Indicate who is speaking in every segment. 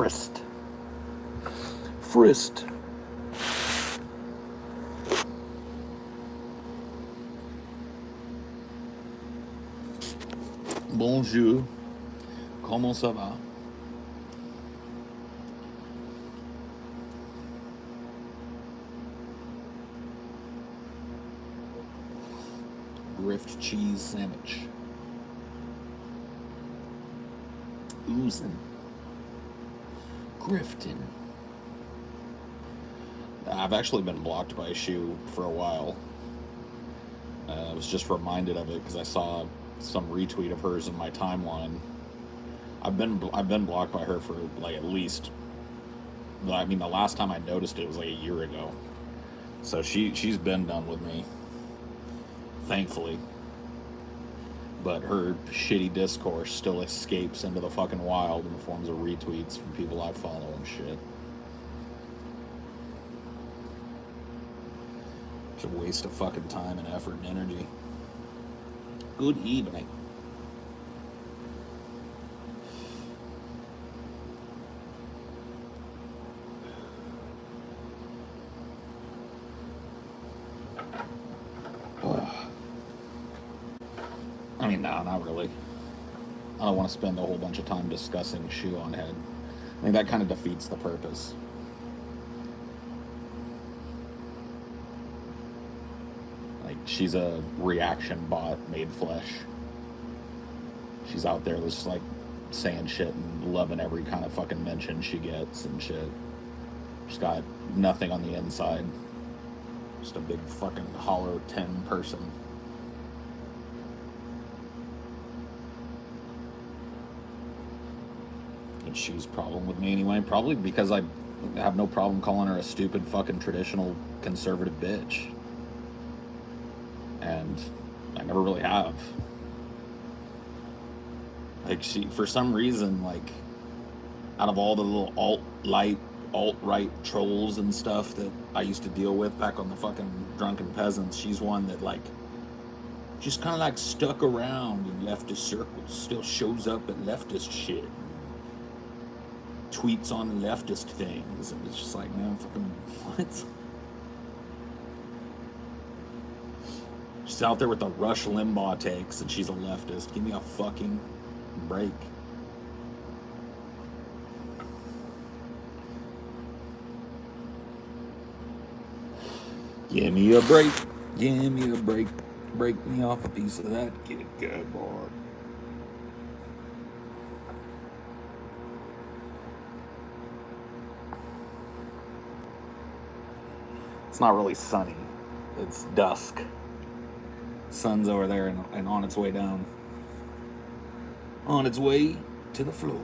Speaker 1: Frist. Frist. Bonjour. Comment ça va? Grift cheese sandwich. Oozing. Grifting. I've actually been blocked by a shoe for a while. I was just reminded of it because I saw some retweet of hers in my timeline. I've been blocked by her for like at least. I mean, the last time I noticed it was like a year ago. So she's been done with me, thankfully. But her shitty discourse still escapes into the fucking wild in the forms of retweets from people I follow and shit. It's a waste of fucking time and effort and energy. Good evening. I mean, no, not really. I don't want to spend a whole bunch of time discussing shoe on head. I think that kind of defeats the purpose. Like, she's a reaction bot made flesh. She's out there just like saying shit and loving every kind of fucking mention she gets and shit. She's got nothing on the inside. Just a big fucking hollow tin person. Shoe's problem with me anyway, probably because I have no problem calling her a stupid fucking traditional conservative bitch, and I never really have. Like, she, for some reason, like, out of all the little alt-right trolls and stuff that I used to deal with back on the fucking Drunken Peasants, she's one that, like, just kind of like stuck around in leftist circles, still shows up at leftist shit, tweets on leftist things, and it's just like, man, fucking what? She's out there with the Rush Limbaugh takes, and she's a leftist. Give me a fucking break. Give me a break. Give me a break. Break me off a piece of that. Get it good, boy. It's not really sunny. It's dusk. Sun's over there and on its way down. On its way to the floor.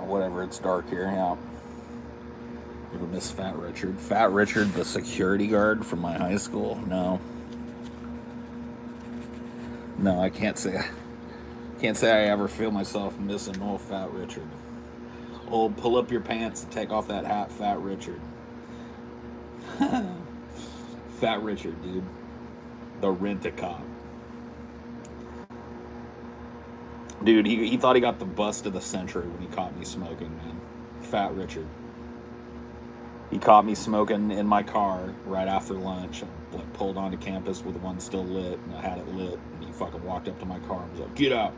Speaker 1: Whatever, it's dark here, yeah. You ever miss Fat Richard? Fat Richard, the security guard from my high school? No. No, I can't say I ever feel myself missing old Fat Richard. Oh, pull up your pants and take off that hat, Fat Richard. Fat Richard, dude. The rent-a-cop. Dude, he thought he got the bust of the century when he caught me smoking, man. Fat Richard. He caught me smoking in my car right after lunch. I like, pulled onto campus with one still lit, and I had it lit. And he fucking walked up to my car and was like, "Get out.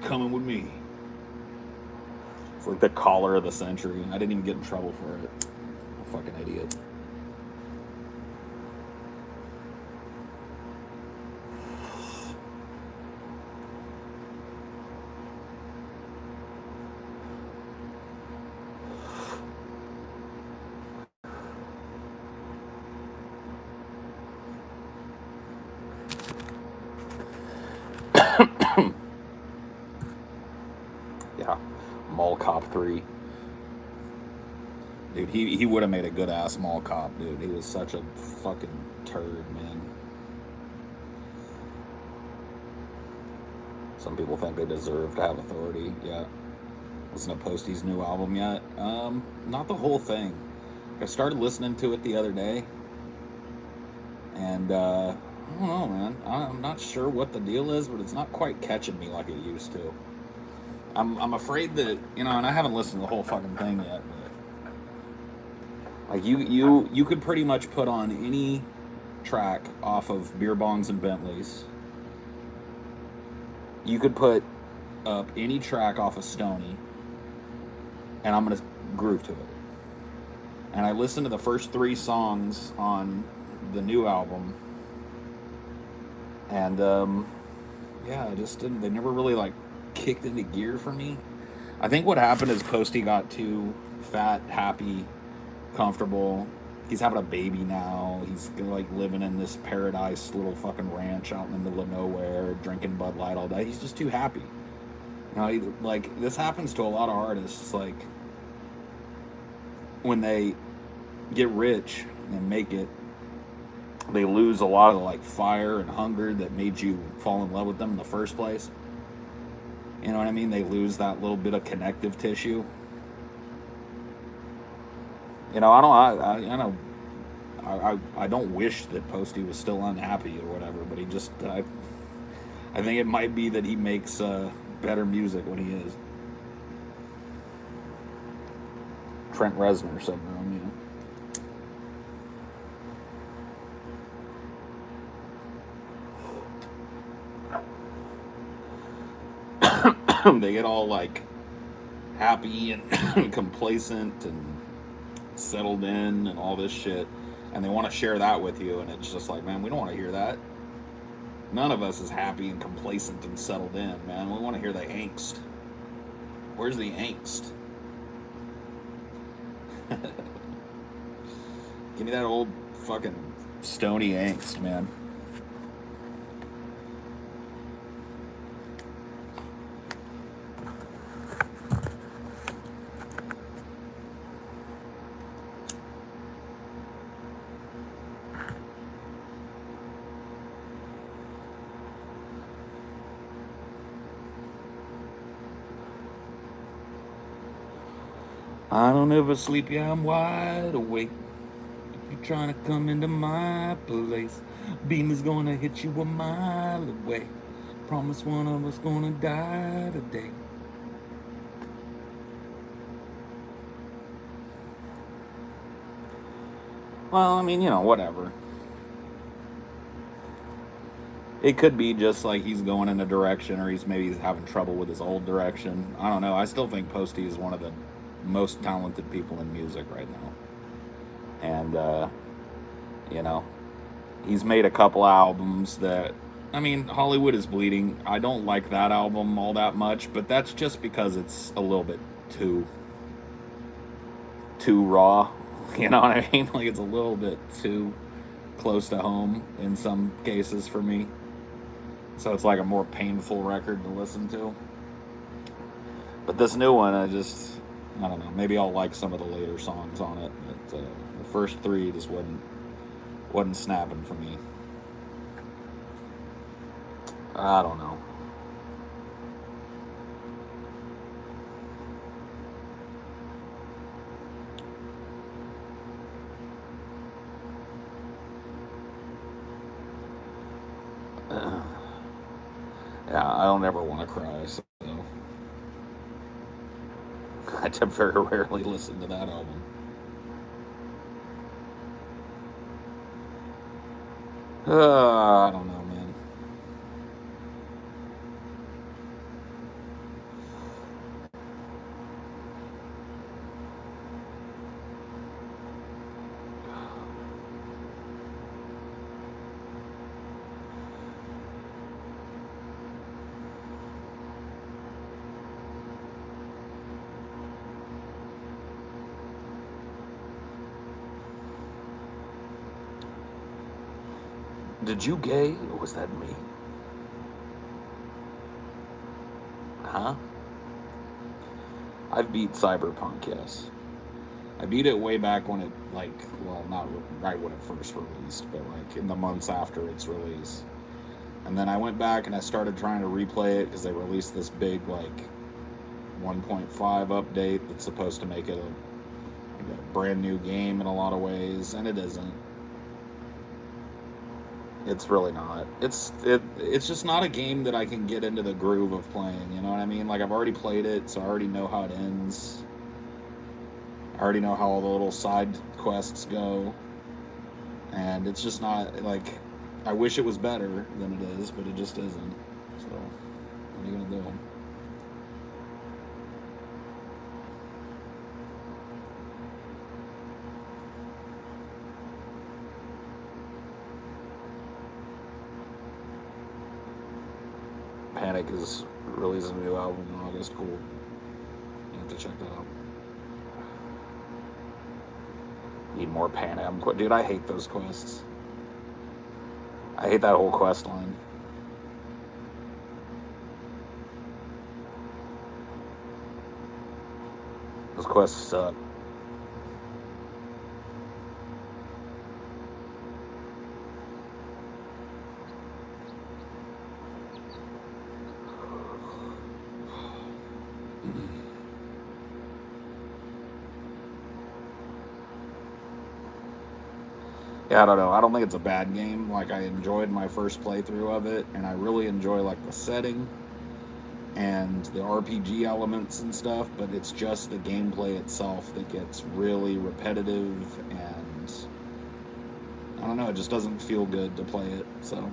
Speaker 1: Coming with me." It's like the collar of the century. I didn't even get in trouble for it. I'm a fucking idiot. Yeah, Mall Cop 3. Dude, he would have made a good ass mall cop, dude. He was such a fucking turd, man. Some people think they deserve to have authority. Yeah. Listen to Posty's new album yet? Not the whole thing. I started listening to it the other day, and I don't know, man. I'm not sure what the deal is, but it's not quite catching me like it used to. I'm afraid that, and I haven't listened to the whole fucking thing yet, but like you could pretty much put on any track off of Beer Bongs and Bentleys. You could put up any track off of Stony, and I'm gonna groove to it. And I listened to the first 3 songs on the new album, and yeah, I just didn't. They never really like kicked into gear for me. I think what happened is Posty got too fat, happy, comfortable. He's having a baby now. He's like living in this paradise little fucking ranch out in the middle of nowhere, drinking Bud Light all day. He's just too happy. Like this happens to a lot of artists. Like when they get rich and make it, they lose a lot of the like fire and hunger that made you fall in love with them in the first place. You know what I mean? They lose that little bit of connective tissue. I don't wish that Posty was still unhappy or whatever, but I think it might be that he makes better music when he is. Trent Reznor syndrome, They get all like happy and complacent and settled in and all this shit, and they want to share that with you, and it's just like, man, we don't want to hear that. None of us is happy and complacent and settled in, man. We want to hear the angst. Where's the angst? Give me that old fucking Stony angst, man. I don't ever sleep, yeah, I'm wide awake. If you're trying to come into my place, beam is gonna hit you a mile away. Promise one of us gonna die today. Well, I mean, whatever. It could be just like he's going in a direction, or he's having trouble with his old direction. I don't know. I still think Posty is one of the most talented people in music right now. And, he's made a couple albums that, I mean, Hollywood is Bleeding. I don't like that album all that much, but that's just because it's a little bit too raw. You know what I mean? Like, it's a little bit too close to home in some cases for me. So it's like a more painful record to listen to. But this new one, I don't know. Maybe I'll like some of the later songs on it. But the first 3 just wasn't snapping for me. I don't know. Yeah, I don't ever want to cry, so I very rarely listen to that album. I don't know, man. Did you gay, or was that me? Huh? I've beat Cyberpunk, yes. I beat it way back when it, not right when it first released, but in the months after its release. And And then I went back and I started trying to replay it because they released this big, like, 1.5 update that's supposed to make it a brand new game in a lot of ways, and it isn't. It's really not. It's just not a game that I can get into the groove of playing, you know what I mean? Like, I've already played it, so I already know how it ends. I already know how all the little side quests go. And it's just not, like, I wish it was better than it is, but it just isn't. So, what are you going to do? Panic is releasing a new album in August. Cool. You have to check that out. Need more Panic. Dude, I hate those quests. I hate that whole quest line. Those quests suck. Yeah, I don't know. I don't think it's a bad game. Like, I enjoyed my first playthrough of it, and I really enjoy, like, the setting and the RPG elements and stuff, but it's just the gameplay itself that gets really repetitive, and I don't know, it just doesn't feel good to play it, so.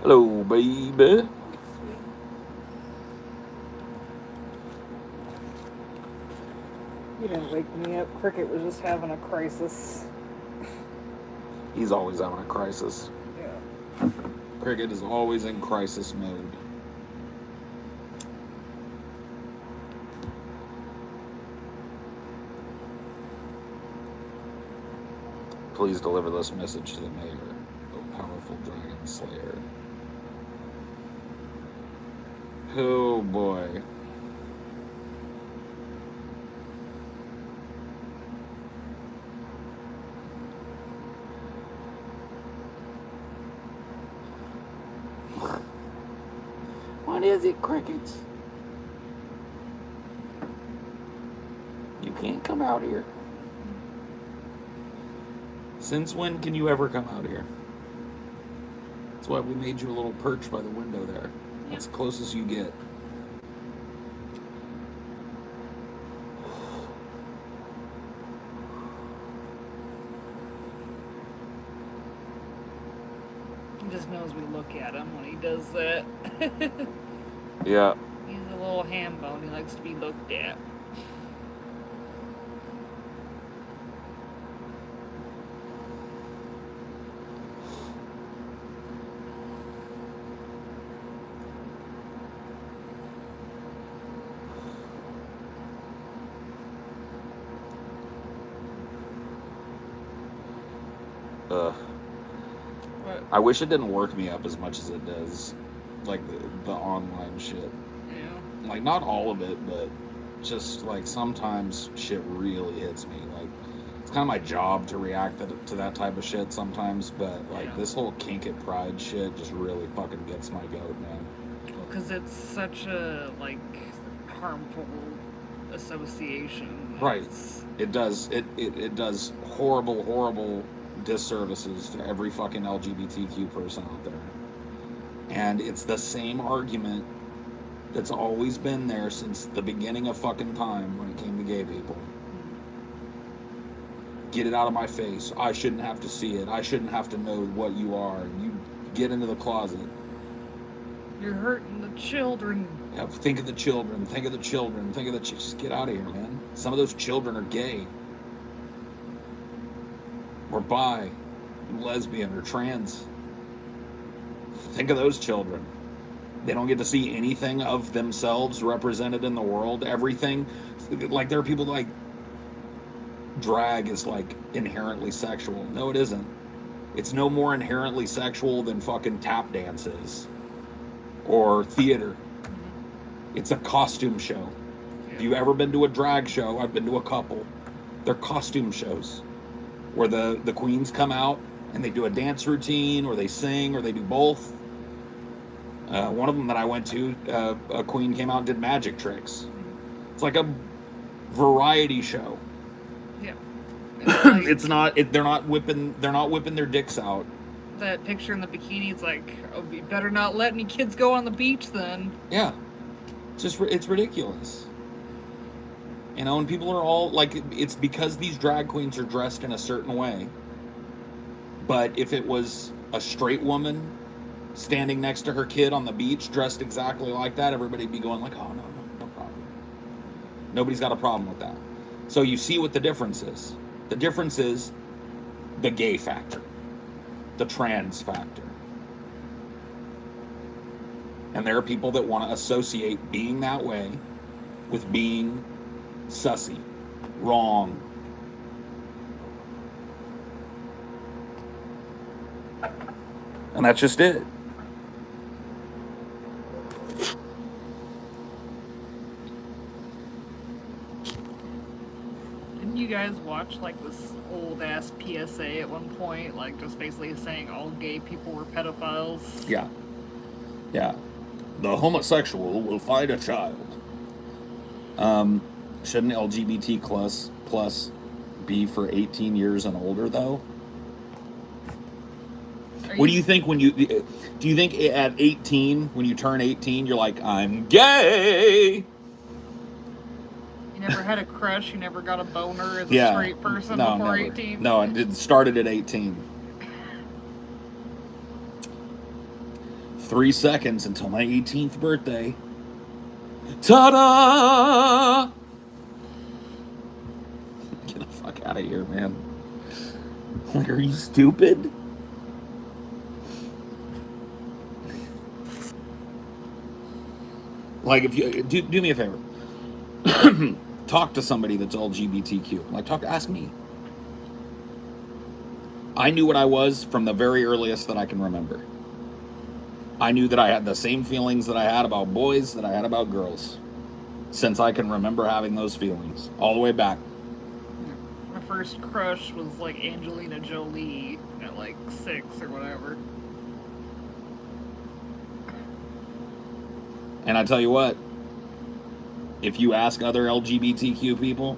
Speaker 1: Hello, baby.
Speaker 2: You didn't wake me up. Cricket was just having a crisis.
Speaker 1: He's always having a crisis.
Speaker 2: Yeah.
Speaker 1: Cricket is always in crisis mode. Please deliver this message to the mayor, O powerful dragon slayer. Oh boy. What is it, crickets? You can't come out here. Since when can you ever come out here? That's why we made you a little perch by the window there. That's the closest you get.
Speaker 2: He just knows we look at him when he does that.
Speaker 1: Yeah.
Speaker 2: He's a little ham bone. He likes to be looked at. What?
Speaker 1: I wish it didn't work me up as much as it does. Like the online shit.
Speaker 2: Yeah.
Speaker 1: Like, not all of it, but just, like, sometimes shit really hits me. Like, it's kind of my job to react to that type of shit sometimes, but, like, this whole kink at Pride shit just really fucking gets my goat, man.
Speaker 2: Well, because it's such a, like, harmful association.
Speaker 1: Right. It does horrible disservices to every fucking LGBTQ person out there. And it's the same argument that's always been there since the beginning of fucking time when it came to gay people. Get it out of my face. I shouldn't have to see it. I shouldn't have to know what you are. You get into the closet.
Speaker 2: You're hurting the children.
Speaker 1: Yeah, think of the children. Think of the children. Think of the just get out of here, man. Some of those children are gay. Or bi. Lesbian or trans. Think of those children. They don't get to see anything of themselves represented in the world. Everything. Like, there are people like drag is like inherently sexual. No, it isn't. It's no more inherently sexual than fucking tap dance is. Or theater. It's a costume show. If you've ever been to a drag show, I've been to a couple. They're costume shows. where the queens come out and they do a dance routine, or they sing, or they do both. One of them that I went to, a queen came out and did magic tricks. It's like a variety show.
Speaker 2: Yeah.
Speaker 1: It's not. They're not whipping. They're not whipping their dicks out.
Speaker 2: That picture in the bikini, it's like, oh, you better not let any kids go on the beach then.
Speaker 1: Yeah, it's ridiculous. You know, and people are all like, it's because these drag queens are dressed in a certain way. But if it was a straight woman standing next to her kid on the beach dressed exactly like that, everybody'd be going like, oh, no problem. Nobody's got a problem with that. So you see what the difference is. The difference is the gay factor, the trans factor. And there are people that want to associate being that way with being sussy, wrong. And that's just it.
Speaker 2: Didn't you guys watch like this old ass PSA at one point, like just basically saying all gay people were pedophiles?
Speaker 1: Yeah. The homosexual will find a child. Shouldn't LGBT plus be for 18 years and older though? What do you think when do you think at 18, when you turn 18, you're like, I'm gay?
Speaker 2: You never had a crush? You never got a boner as a straight person before
Speaker 1: never.
Speaker 2: 18?
Speaker 1: No, it started at 18. 3 seconds until my 18th birthday. Ta-da! Get the fuck out of here, man. Like, are you stupid? Like, if you do me a favor, talk to somebody that's LGBTQ. Like, ask me. I knew what I was from the very earliest that I can remember. I knew that I had the same feelings that I had about boys that I had about girls, since I can remember having those feelings all the way back.
Speaker 2: My first crush was like Angelina Jolie at like 6 or whatever.
Speaker 1: And I tell you what, if you ask other LGBTQ people,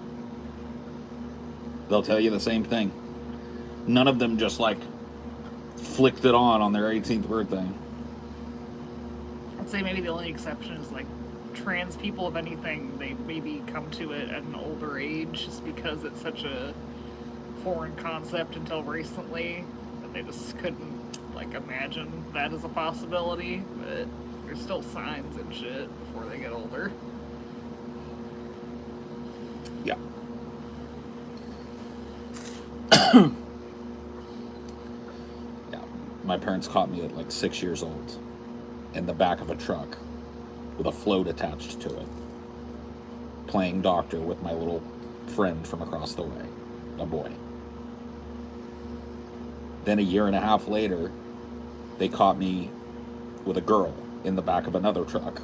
Speaker 1: they'll tell you the same thing. None of them just like flicked it on their 18th birthday.
Speaker 2: I'd say maybe the only exception is like trans people, if anything, they maybe come to it at an older age just because it's such a foreign concept until recently that they just couldn't like imagine that as a possibility. But there's still signs and shit before they get older.
Speaker 1: Yeah. Yeah. My parents caught me at like 6 years old in the back of a truck with a float attached to it, playing doctor with my little friend from across the way, a boy. Then a year and a half later, they caught me with a girl in the back of another truck.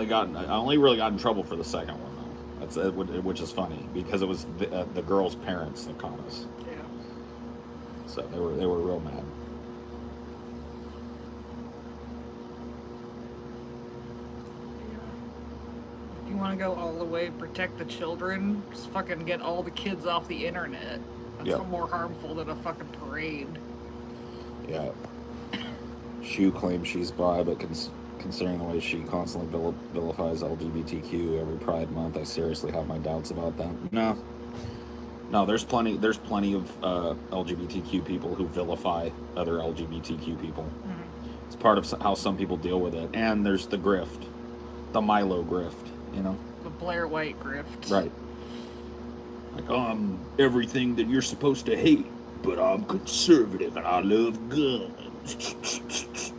Speaker 1: I only really got in trouble for the second one though. Which is funny because it was the girl's parents that caught us.
Speaker 2: Yeah.
Speaker 1: So they were real mad.
Speaker 2: If you want to go all the way, protect the children, just fucking get all the kids off the internet. That's more harmful than a fucking parade.
Speaker 1: Yeah. Shu claims she's bi, but considering the way she constantly vilifies LGBTQ every Pride Month, I seriously have my doubts about that. No, there's plenty of LGBTQ people who vilify other LGBTQ people. Mm-hmm. It's part of how some people deal with it. And there's the grift, the Milo grift, you know?
Speaker 2: The Blair White grift.
Speaker 1: Right. Like, I'm everything that you're supposed to hate, but I'm conservative and I love guns.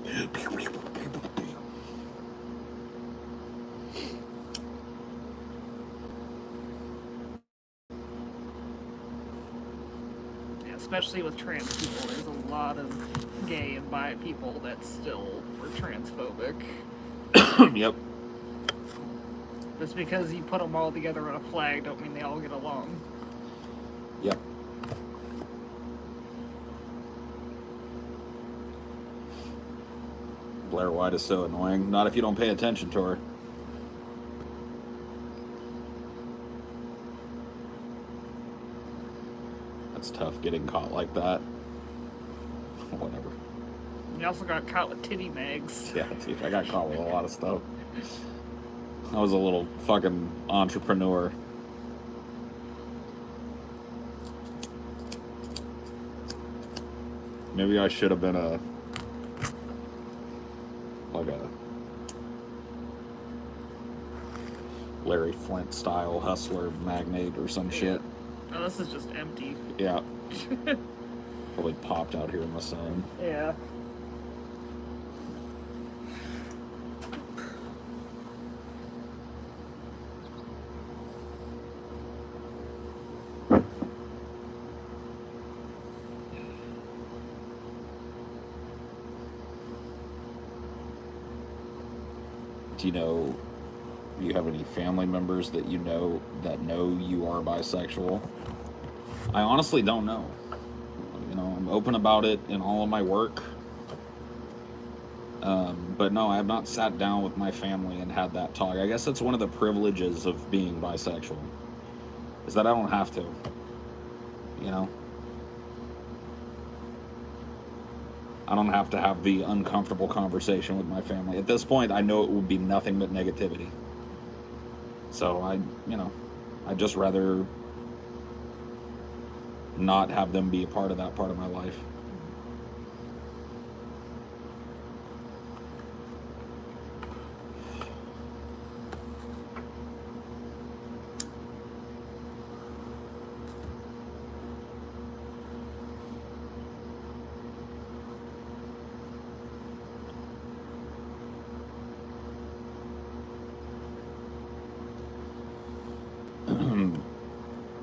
Speaker 2: especially with trans people, there's a lot of gay and bi people that still were transphobic.
Speaker 1: Yep.
Speaker 2: Just because you put them all together on a flag don't mean they all get along.
Speaker 1: Yep. Blair White is so annoying. Not if you don't pay attention to her. That's tough getting caught like that. Whatever.
Speaker 2: You also got caught with titty mags.
Speaker 1: Yeah, dude, I got caught with a lot of stuff. I was a little fucking entrepreneur. Maybe I should have been a Larry Flint style hustler magnate or some shit.
Speaker 2: Oh, this is just empty.
Speaker 1: Yeah. Probably popped out here in the sun.
Speaker 2: Yeah.
Speaker 1: Do you have any family members that you know you are bisexual? I honestly don't know. I'm open about it in all of my work. But no, I have not sat down with my family and had that talk. I guess that's one of the privileges of being bisexual, is that I don't have to. I don't have to have the uncomfortable conversation with my family. At this point, I know it would be nothing but negativity. So I'd just rather not have them be a part of that part of my life.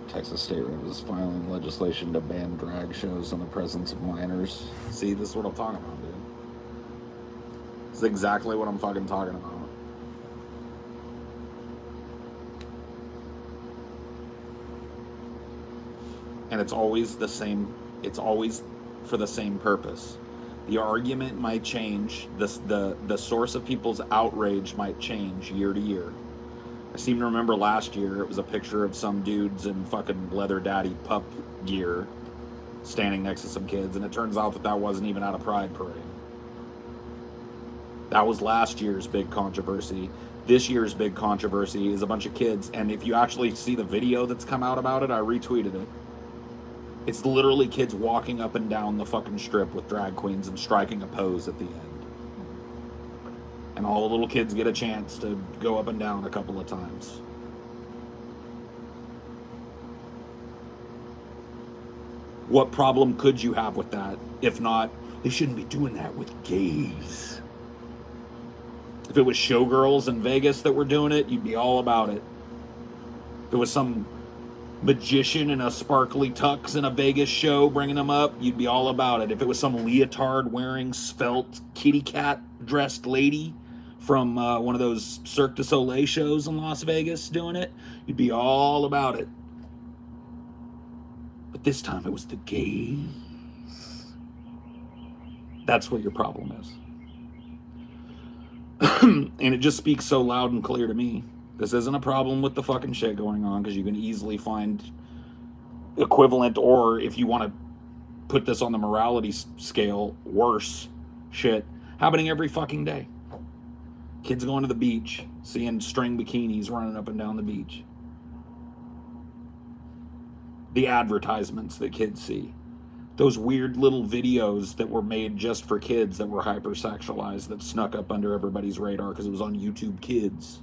Speaker 1: Texas State Rep is filing legislation to ban drag shows in the presence of minors. See, this is what I'm talking about, dude. This is exactly what I'm fucking talking about. And it's always the same. It's always for the same purpose. The argument might change. The source of people's outrage might change year to year. I seem to remember last year it was a picture of some dudes in fucking leather daddy pup gear standing next to some kids, and it turns out that wasn't even at a pride parade. That was last year's big controversy. This year's big controversy is a bunch of kids, and if you actually see the video that's come out about it, I retweeted it. It's literally kids walking up and down the fucking strip with drag queens and striking a pose at the end. And all the little kids get a chance to go up and down a couple of times. What problem could you have with that? If not, they shouldn't be doing that with gays. If it was showgirls in Vegas that were doing it, you'd be all about it. If it was some magician in a sparkly tux in a Vegas show bringing them up, you'd be all about it. If it was some leotard wearing svelte kitty cat dressed lady from one of those Cirque du Soleil shows in Las Vegas doing it, you'd be all about it. But this time it was the gays. That's what your problem is. And it just speaks so loud and clear to me. This isn't a problem with the fucking shit going on, because you can easily find equivalent, or if you want to put this on the morality scale, worse shit happening every fucking day. Kids going to the beach, seeing string bikinis running up and down the beach. The advertisements that kids see. Those weird little videos that were made just for kids that were hypersexualized that snuck up under everybody's radar because it was on YouTube Kids.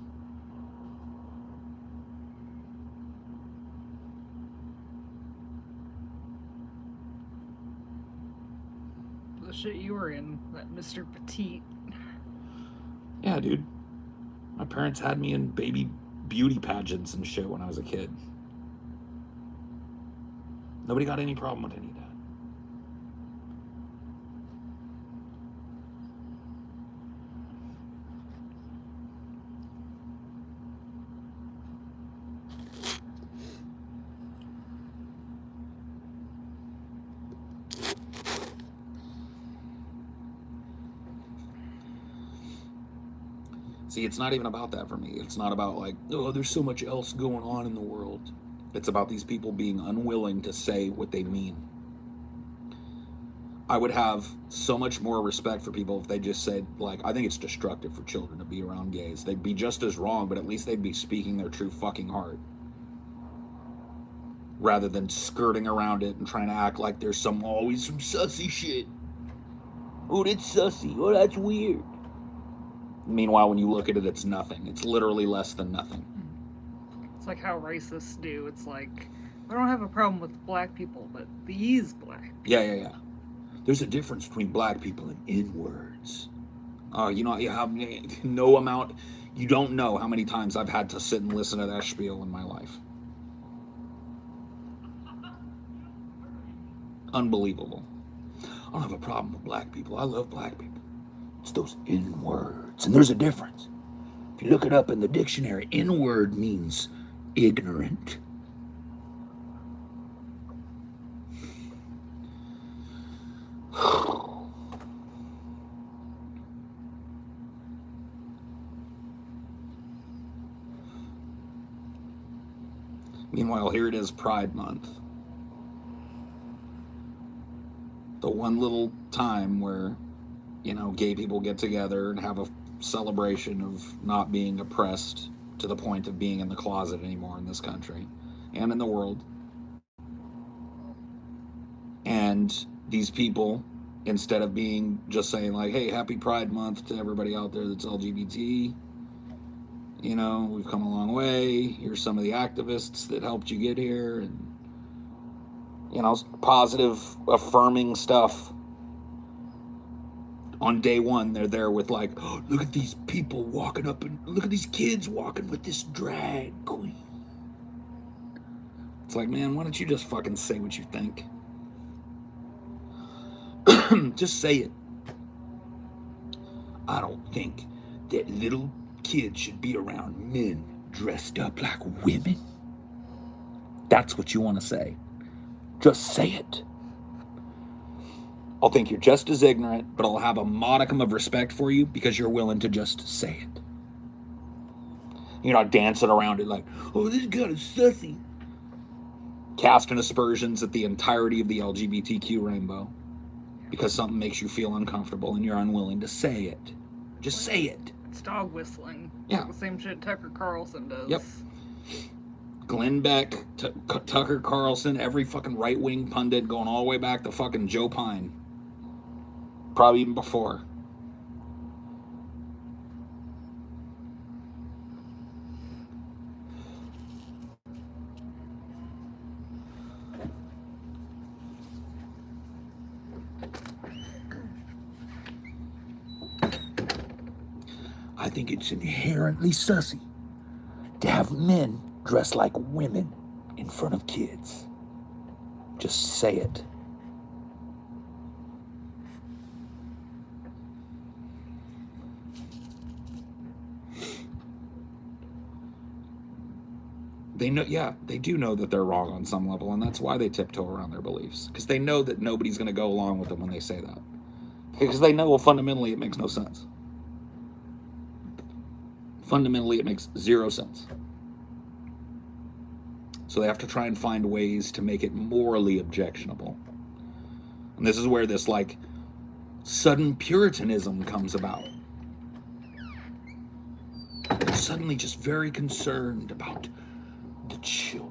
Speaker 2: The shit you were in, that Mr. Petite.
Speaker 1: Yeah, dude. My parents had me in baby beauty pageants and shit when I was a kid. Nobody got any problem with any of that. See, it's not even about that for me. It's not about like, oh, there's so much else going on in the world. It's about these people being unwilling to say what they mean. I would have so much more respect for people if they just said, like, I think it's destructive for children to be around gays. They'd be just as wrong, but at least they'd be speaking their true fucking heart. Rather than skirting around it and trying to act like there's always some sussy shit. Oh, that's sussy. Oh, that's weird. Meanwhile, when you look at it, it's nothing. It's literally less than nothing.
Speaker 2: It's like how racists do. It's like, I don't have a problem with black people, but these black people.
Speaker 1: Yeah. There's a difference between black people and N-words. You know, you have no amount. You don't know how many times I've had to sit and listen to that spiel in my life. Unbelievable. I don't have a problem with black people. I love black people. It's those N-words. And there's a difference. If you look it up in the dictionary, N-word means ignorant. Meanwhile, here it is, Pride Month. The one little time where, you know, gay people get together and have a celebration of not being oppressed to the point of being in the closet anymore in this country and in the world. And these people, instead of being just saying like, hey, happy Pride Month to everybody out there that's LGBT, you know, we've come a long way, here's some of the activists that helped you get here, and, you know, positive, affirming stuff. On day one, they're there with like, oh, look at these people walking up, and look at these kids walking with this drag queen. It's like, man, why don't you just fucking say what you think? Just say it. I don't think that little kids should be around men dressed up like women. That's what you want to say. Just say it. I'll think you're just as ignorant, but I'll have a modicum of respect for you because you're willing to just say it. You're not dancing around it like, oh, this guy is sussy. Casting aspersions at the entirety of the LGBTQ rainbow because something makes you feel uncomfortable and you're unwilling to say it. Just say it.
Speaker 2: It's dog whistling.
Speaker 1: Yeah.
Speaker 2: The same shit Tucker Carlson does.
Speaker 1: Yep. Glenn Beck, Tucker Carlson, every fucking right-wing pundit going all the way back to fucking Joe Pine. Probably even before. I think it's inherently sussy to have men dress like women in front of kids. Just say it. They know, yeah, they do know that they're wrong on some level, and that's why they tiptoe around their beliefs. Because they know that nobody's going to go along with them when they say that. Because they know, well, fundamentally, it makes no sense. Fundamentally, it makes zero sense. So they have to try and find ways to make it morally objectionable. And this is where this, like, sudden Puritanism comes about. They're suddenly just very concerned about the children.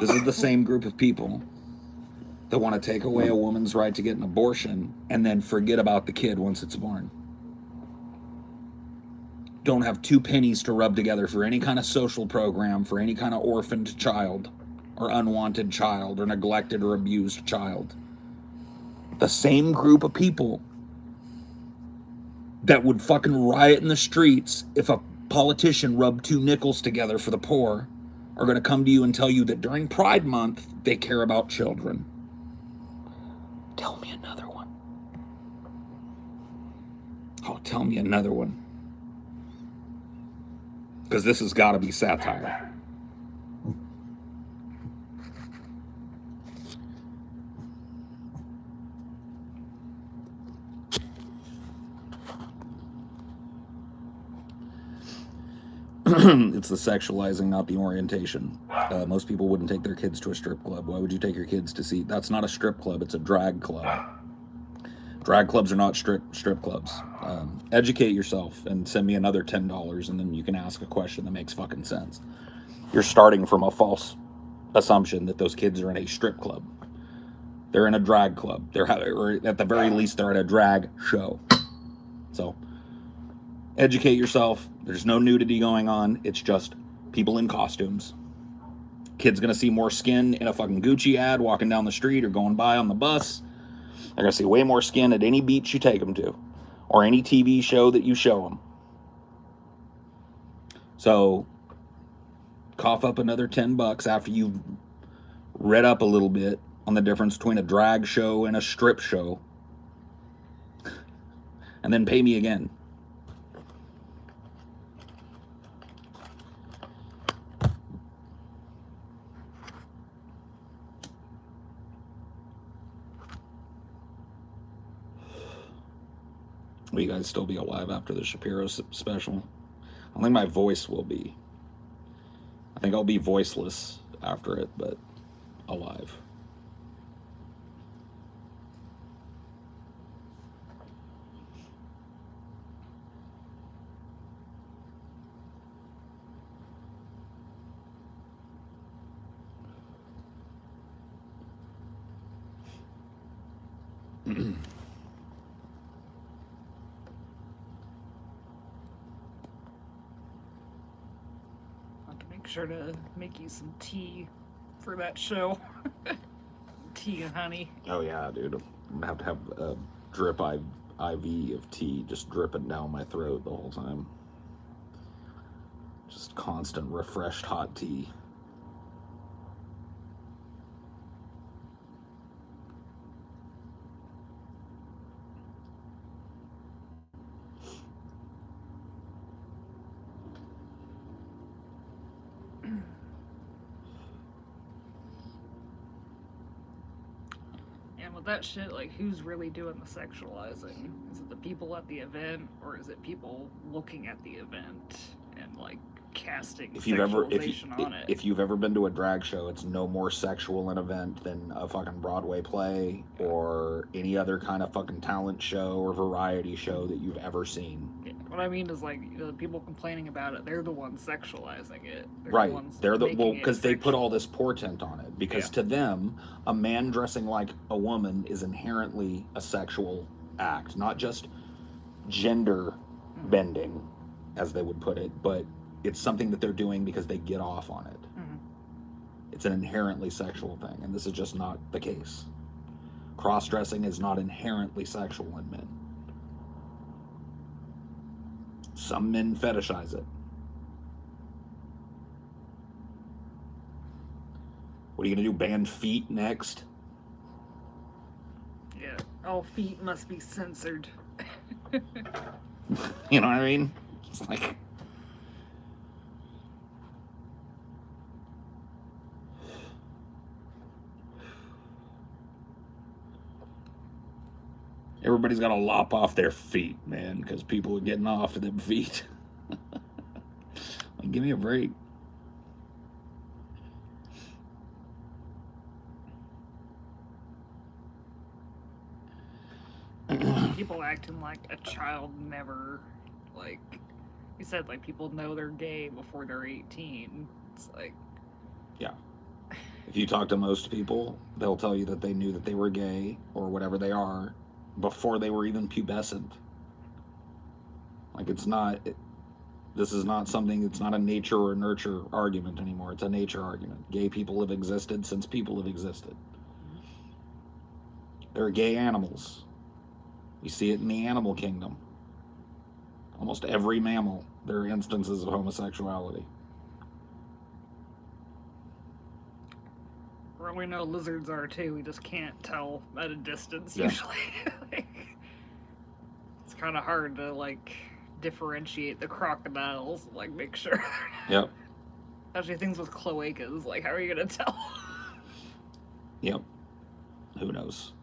Speaker 1: This is the same group of people that want to take away a woman's right to get an abortion and then forget about the kid once it's born. Don't have 2 pennies to rub together for any kind of social program for any kind of orphaned child or unwanted child or neglected or abused child. The same group of people that would fucking riot in the streets if a politician rubbed 2 nickels together for the poor are going to come to you and tell you that during Pride Month, they care about children. Tell me another one. Oh, tell me another one. Because this has got to be satire. It's the sexualizing, not the orientation. Most people wouldn't take their kids to a strip club. Why would you take your kids to see? That's not a strip club. It's a drag club. Drag clubs are not strip clubs. Educate yourself and send me another $10, and then you can ask a question that makes fucking sense. You're starting from a false assumption that those kids are in a strip club. They're in a drag club. Or at the very least, they're at a drag show. So, educate yourself. There's no nudity going on. It's just people in costumes. Kid's gonna see more skin in a fucking Gucci ad walking down the street or going by on the bus. They're gonna see way more skin at any beach you take them to, or any TV show that you show them. So, cough up another $10 after you've read up a little bit on the difference between a drag show and a strip show, and then pay me again. Will you guys still be alive after the Shapiro special? I don't think my voice will be. I think I'll be voiceless after it, but alive.
Speaker 2: Sure to make you some tea for that show. Tea and honey.
Speaker 1: Oh yeah, dude. I'm gonna have a drip IV of tea just dripping down my throat the whole time. Just constant refreshed hot tea.
Speaker 2: With that shit, like, who's really doing the sexualizing? Is it the people at the event, or is it people looking at the event and, like, casting sexualization on it?
Speaker 1: If you've ever been to a drag show, it's no more sexual an event than a fucking Broadway play or any other kind of fucking talent show or variety show that you've ever seen.
Speaker 2: Yeah, what I mean is, like, the people complaining about it, they're the ones sexualizing it.
Speaker 1: Right. They're because they put all this portent on it. Because to them, a man dressing like a woman is inherently a sexual act, not just gender bending, as they would put it, but it's something that they're doing because they get off on it. Mm-hmm. It's an inherently sexual thing, and this is just not the case. Cross-dressing is not inherently sexual in men. Some men fetishize it. What are you gonna do, ban feet next?
Speaker 2: Yeah, all feet must be censored.
Speaker 1: You know what I mean? It's like... Everybody's got to lop off their feet, man, because people are getting off to them feet. Like, give me a break.
Speaker 2: People acting like a child never, like, you said, like, people know they're gay before they're 18. It's like...
Speaker 1: Yeah. If you talk to most people, they'll tell you that they knew that they were gay, or whatever they are, before they were even pubescent. Like, it's not... This is not something... It's not a nature or nurture argument anymore. It's a nature argument. Gay people have existed since people have existed. They're gay animals. You see it in the animal kingdom. Almost every mammal, there are instances of homosexuality.
Speaker 2: Well, we know lizards are too. We just can't tell at a distance usually. Like, it's kind of hard to, like, differentiate the crocodiles. Like, make sure.
Speaker 1: Yep.
Speaker 2: Especially things with cloacas. Like, how are you gonna tell?
Speaker 1: Yep. Who knows?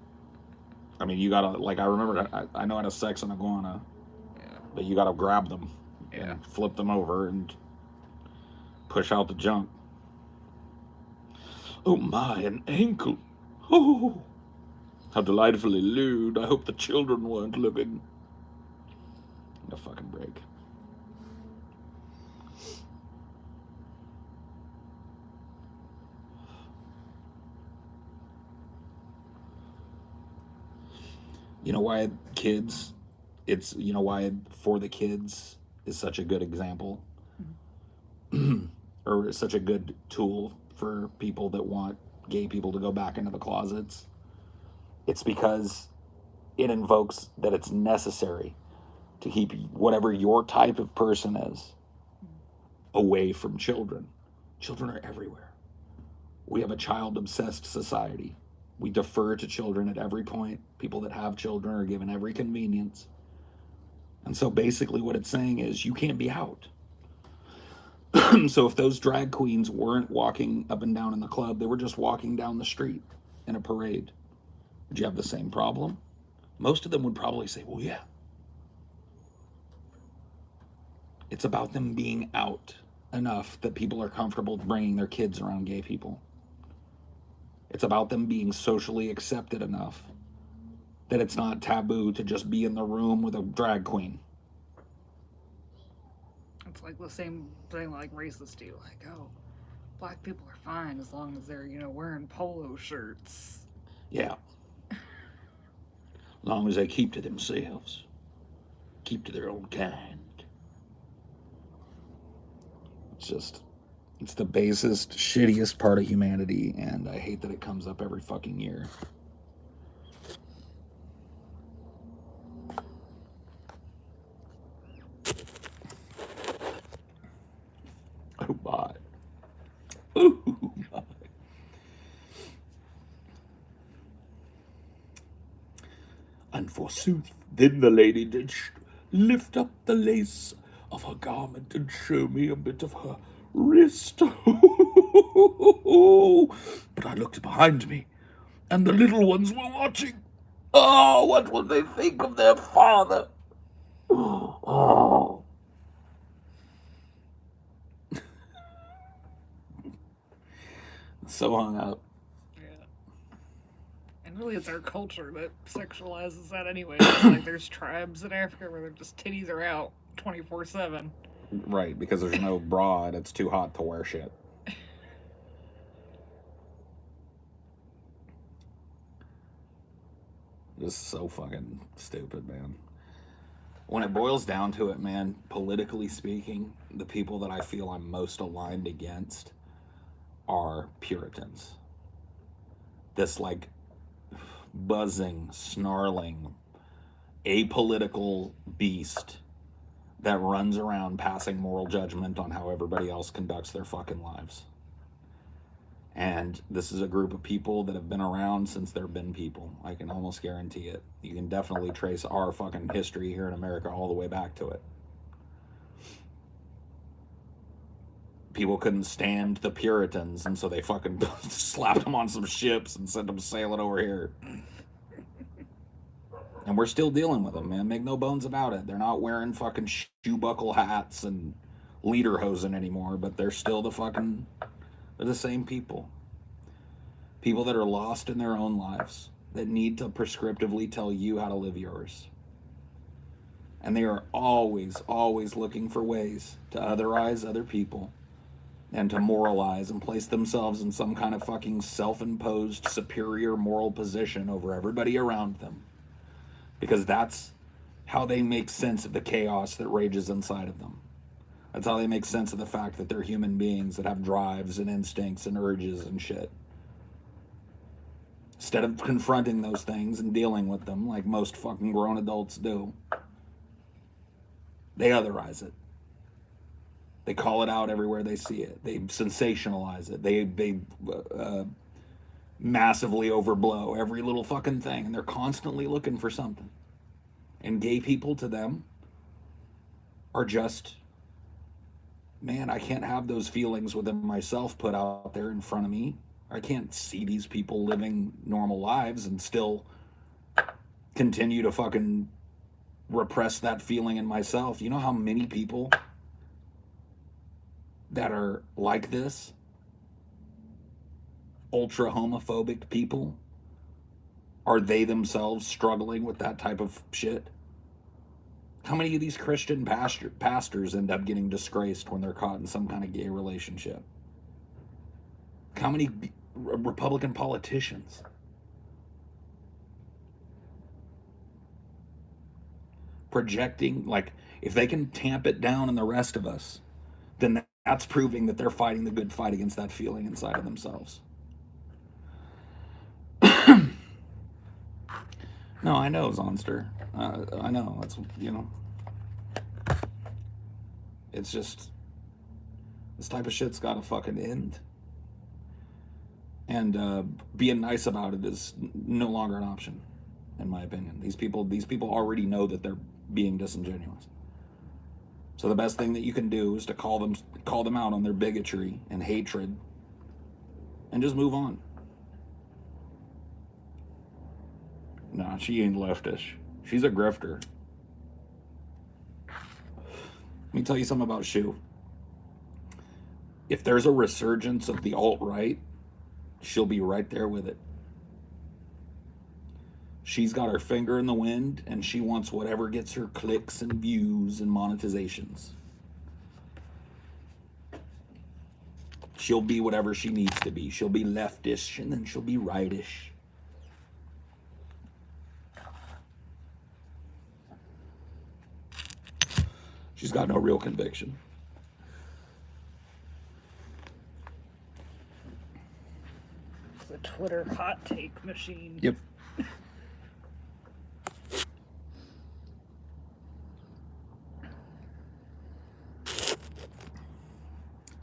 Speaker 1: I mean, you gotta, like, I remember, I know how to sex an iguana, but you gotta grab them and flip them over and Push out the junk. Oh my, an ankle. Oh, how delightfully lewd. I hope the children weren't looking. A fucking break. You know why kids, you know why For the Kids is such a good example? Or such a good tool for people that want gay people to go back into the closets? It's because it invokes that it's necessary to keep whatever your type of person is away from children. Children are everywhere. We have a child-obsessed society. We defer to children at every point. People that have children are given every convenience. And so basically what it's saying is you can't be out. So if those drag queens weren't walking up and down in the club, they were just walking down the street in a parade, would you have the same problem? Most of them would probably say, well, yeah. It's about them being out enough that people are comfortable bringing their kids around gay people. It's about them being socially accepted enough that it's not taboo to just be in the room with a drag queen.
Speaker 2: It's like the same thing like racists do. Like, oh, black people are fine as long as they're, wearing polo shirts.
Speaker 1: Yeah. As long as they keep to themselves. Keep to their own kind. It's the basest, shittiest part of humanity, and I hate that it comes up every fucking year. Oh my. Oh my. And forsooth, then the lady did lift up the lace of her garment and show me a bit of her wrist. But I looked behind me, and the little ones were watching. Oh, what will they think of their father? Oh. So hung up.
Speaker 2: Yeah. And really, it's our culture that sexualizes that anyway. It's like there's tribes in Africa where they're just titties are out 24/7.
Speaker 1: Right, because there's no bra and it's too hot to wear shit. This is so fucking stupid, man. When it boils down to it, man, politically speaking, the people that I feel I'm most aligned against are Puritans. This, like, buzzing, snarling, apolitical beast that runs around passing moral judgment on how everybody else conducts their fucking lives. And this is a group of people that have been around since there have been people. I can almost guarantee it. You can definitely trace our fucking history here in America all the way back to it. People couldn't stand the Puritans, and so they fucking slapped them on some ships and sent them sailing over here. And we're still dealing with them, man. Make no bones about it. They're not wearing fucking shoe buckle hats and lederhosen anymore, but they're still they're the same people. People that are lost in their own lives, that need to prescriptively tell you how to live yours. And they are always, always looking for ways to otherize other people and to moralize and place themselves in some kind of fucking self-imposed superior moral position over everybody around them. Because that's how they make sense of the chaos that rages inside of them. That's how they make sense of the fact that they're human beings that have drives and instincts and urges and shit. Instead of confronting those things and dealing with them like most fucking grown adults do, they otherize it. They call it out everywhere they see it. They sensationalize it. They massively overblow every little fucking thing, and they're constantly looking for something. And gay people to them are just, man, I can't have those feelings within myself put out there in front of me. I can't see these people living normal lives and still continue to fucking repress that feeling in myself. You know how many people that are like this, ultra homophobic people, are they themselves struggling with that type of shit? How many of these Christian pastors end up getting disgraced when they're caught in some kind of gay relationship? How many Republican politicians? Projecting, like, if they can tamp it down in the rest of us, then that's proving that they're fighting the good fight against that feeling inside of themselves. No, I know, Zonster. I know. That's, it's just, this type of shit's got to fucking end. And being nice about it is no longer an option, in my opinion. These people already know that they're being disingenuous. So the best thing that you can do is to call them out on their bigotry and hatred, and just move on. Nah, she ain't leftish. She's a grifter. Let me tell you something about Shu. If there's a resurgence of the alt-right, she'll be right there with it. She's got her finger in the wind, and she wants whatever gets her clicks and views and monetizations. She'll be whatever she needs to be. She'll be leftish, and then she'll be rightish. She's got no real conviction.
Speaker 2: It's a Twitter hot take machine.
Speaker 1: Yep.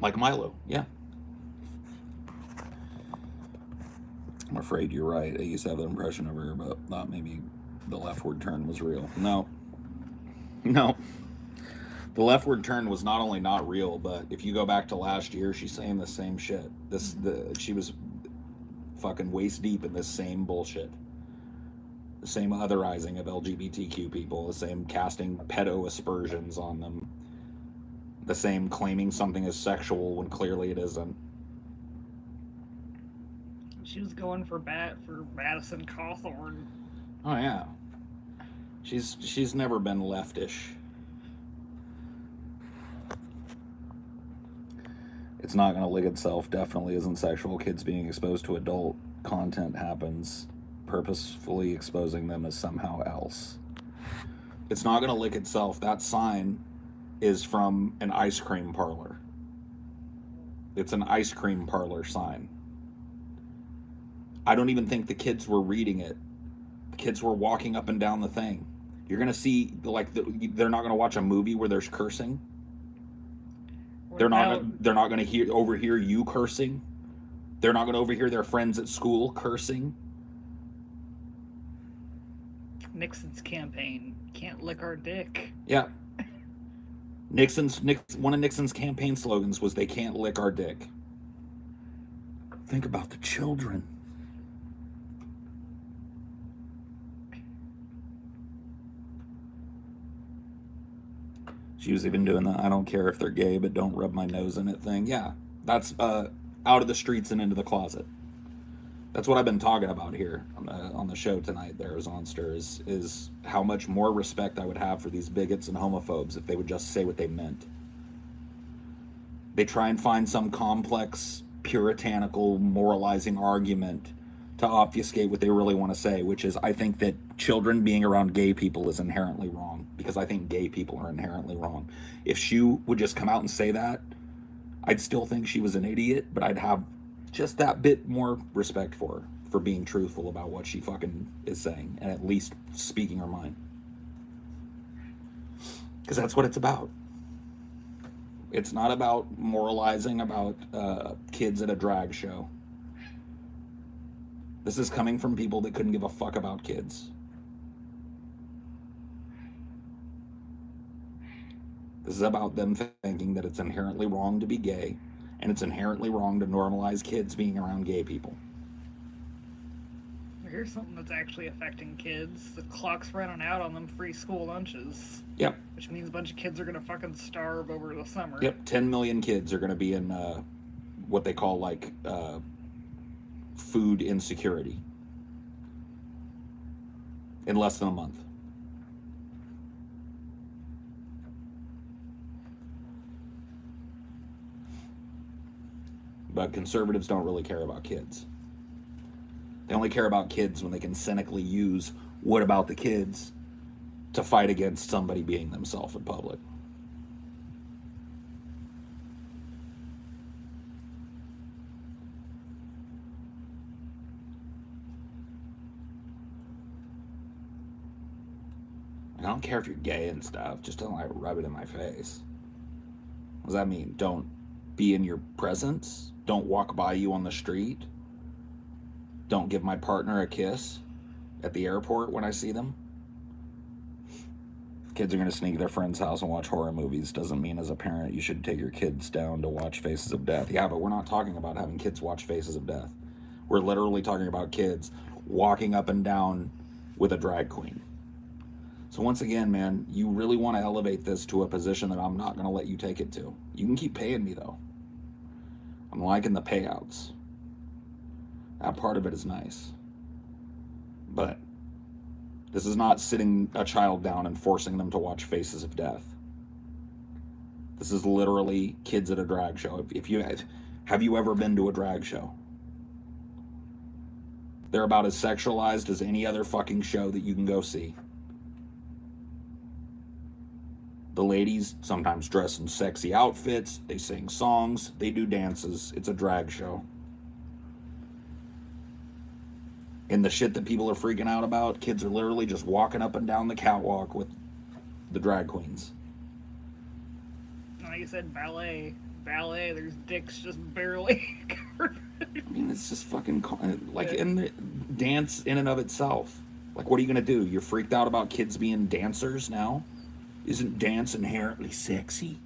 Speaker 1: Like Milo, yeah. I'm afraid you're right. I used to have that impression of her, but thought maybe the leftward turn was real. No. The leftward turn was not only not real, but if you go back to last year, she's saying the same shit. She was fucking waist deep in this same bullshit. The same otherizing of LGBTQ people, the same casting pedo aspersions on them, the same claiming something is sexual when clearly it isn't.
Speaker 2: She was going for Madison Cawthorn.
Speaker 1: Oh yeah. She's never been leftish. It's not going to lick itself. Definitely isn't sexual. Kids being exposed to adult content happens. Purposefully exposing them as somehow else. It's not going to lick itself. That sign is from an ice cream parlor. It's an ice cream parlor sign. I don't even think the kids were reading it. The kids were walking up and down the thing. You're going to see, like, they're not going to watch a movie where there's cursing. They're not going to overhear you cursing. They're not going to overhear their friends at school cursing.
Speaker 2: Nixon's campaign, can't lick our dick.
Speaker 1: Yeah. One of Nixon's campaign slogans was, "They can't lick our dick." Think about the children. She was even doing the "I don't care if they're gay, but don't rub my nose in it" thing. Yeah, that's out of the streets and into the closet. That's what I've been talking about here on the show tonight. There, Zonster, is how much more respect I would have for these bigots and homophobes if they would just say what they meant. They try and find some complex, puritanical, moralizing argument to obfuscate what they really want to say, which is, I think that children being around gay people is inherently wrong, because I think gay people are inherently wrong. If she would just come out and say that, I'd still think she was an idiot, but I'd have just that bit more respect for her for being truthful about what she fucking is saying, and at least speaking her mind. Because that's what it's about. It's not about moralizing about kids at a drag show. This is coming from people that couldn't give a fuck about kids. This is about them thinking that it's inherently wrong to be gay, and it's inherently wrong to normalize kids being around gay people.
Speaker 2: Here's something that's actually affecting kids. The clock's running out on them free school lunches.
Speaker 1: Yep.
Speaker 2: Which means a bunch of kids are gonna fucking starve over the summer.
Speaker 1: Yep. 10 million kids are going to be in what they call food insecurity in less than a month. But conservatives don't really care about kids. They only care about kids when they can cynically use "what about the kids" to fight against somebody being themselves in public. I don't care if you're gay and stuff, just don't rub it in my face. What does that mean? Don't be in your presence? Don't walk by you on the street? Don't give my partner a kiss at the airport when I see them? If kids are going to sneak their friend's house and watch horror movies, doesn't mean as a parent you should take your kids down to watch Faces of Death. Yeah, but we're not talking about having kids watch Faces of Death. We're literally talking about kids walking up and down with a drag queen. So once again, man, you really want to elevate this to a position that I'm not going to let you take it to. You can keep paying me, though. I'm liking the payouts. That part of it is nice. But this is not sitting a child down and forcing them to watch Faces of Death. This is literally kids at a drag show. Have you ever been to a drag show? They're about as sexualized as any other fucking show that you can go see. The ladies sometimes dress in sexy outfits, they sing songs, they do dances. It's a drag show. And the shit that people are freaking out about, kids are literally just walking up and down the catwalk with the drag queens.
Speaker 2: Like you said, ballet, there's dicks just barely covered.
Speaker 1: I mean, it's just fucking, in the dance in and of itself. Like, what are you gonna do? You're freaked out about kids being dancers now? Isn't dance inherently sexy?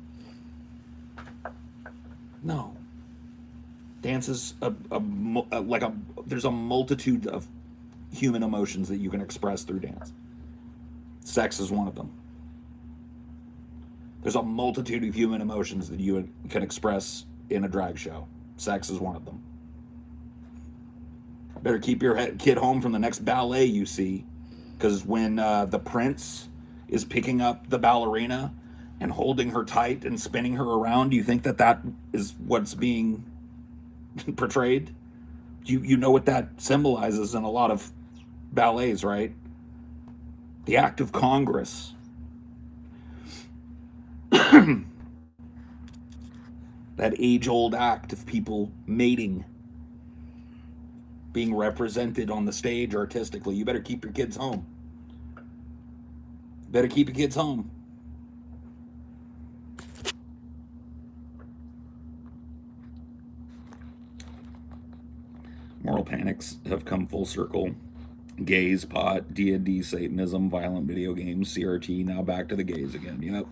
Speaker 1: No. Dance is there's a multitude of human emotions that you can express through dance. Sex is one of them. There's a multitude of human emotions that you can express in a drag show. Sex is one of them. Better keep your kid home from the next ballet you see, because when the prince is picking up the ballerina and holding her tight and spinning her around, do you think that is what's being portrayed? You know what that symbolizes in a lot of ballets, right? The act of Congress. That age-old act of people mating, being represented on the stage artistically. You better keep your kids home. Better keep your kids home. Moral panics have come full circle. Gays, pot, D&D, Satanism, violent video games, CRT, now back to the gays again. Yep.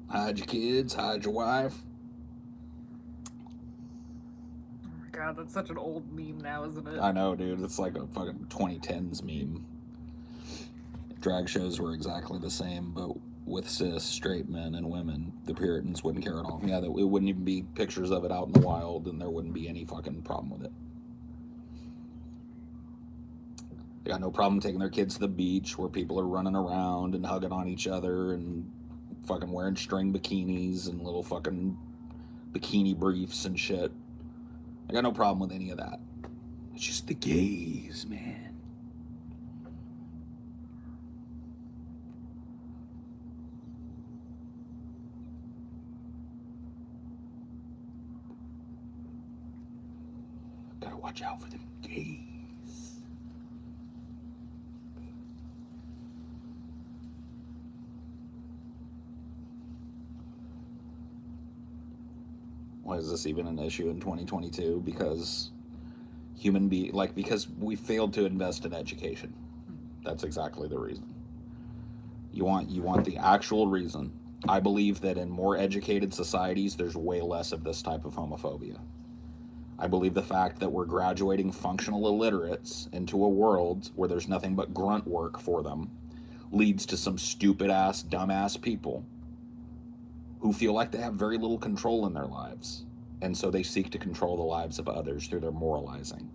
Speaker 1: Hide your kids, hide your wife.
Speaker 2: Oh my god, that's such an old meme now, isn't it?
Speaker 1: I know, dude. It's like a fucking 2010s meme. Drag shows were exactly the same, but with cis, straight men and women. The Puritans wouldn't care at all. Yeah, it wouldn't even be pictures of it out in the wild, and there wouldn't be any fucking problem with it. They got no problem taking their kids to the beach where people are running around and hugging on each other and fucking wearing string bikinis and little fucking bikini briefs and shit. I got no problem with any of that. It's just the gays, man. Gotta watch out for them gays. Why is this even an issue in 2022? Because because we failed to invest in education. That's exactly the reason. You want the actual reason. I believe that in more educated societies, there's way less of this type of homophobia. I believe the fact that we're graduating functional illiterates into a world where there's nothing but grunt work for them leads to some stupid ass, dumbass people who feel like they have very little control in their lives. And so they seek to control the lives of others through their moralizing.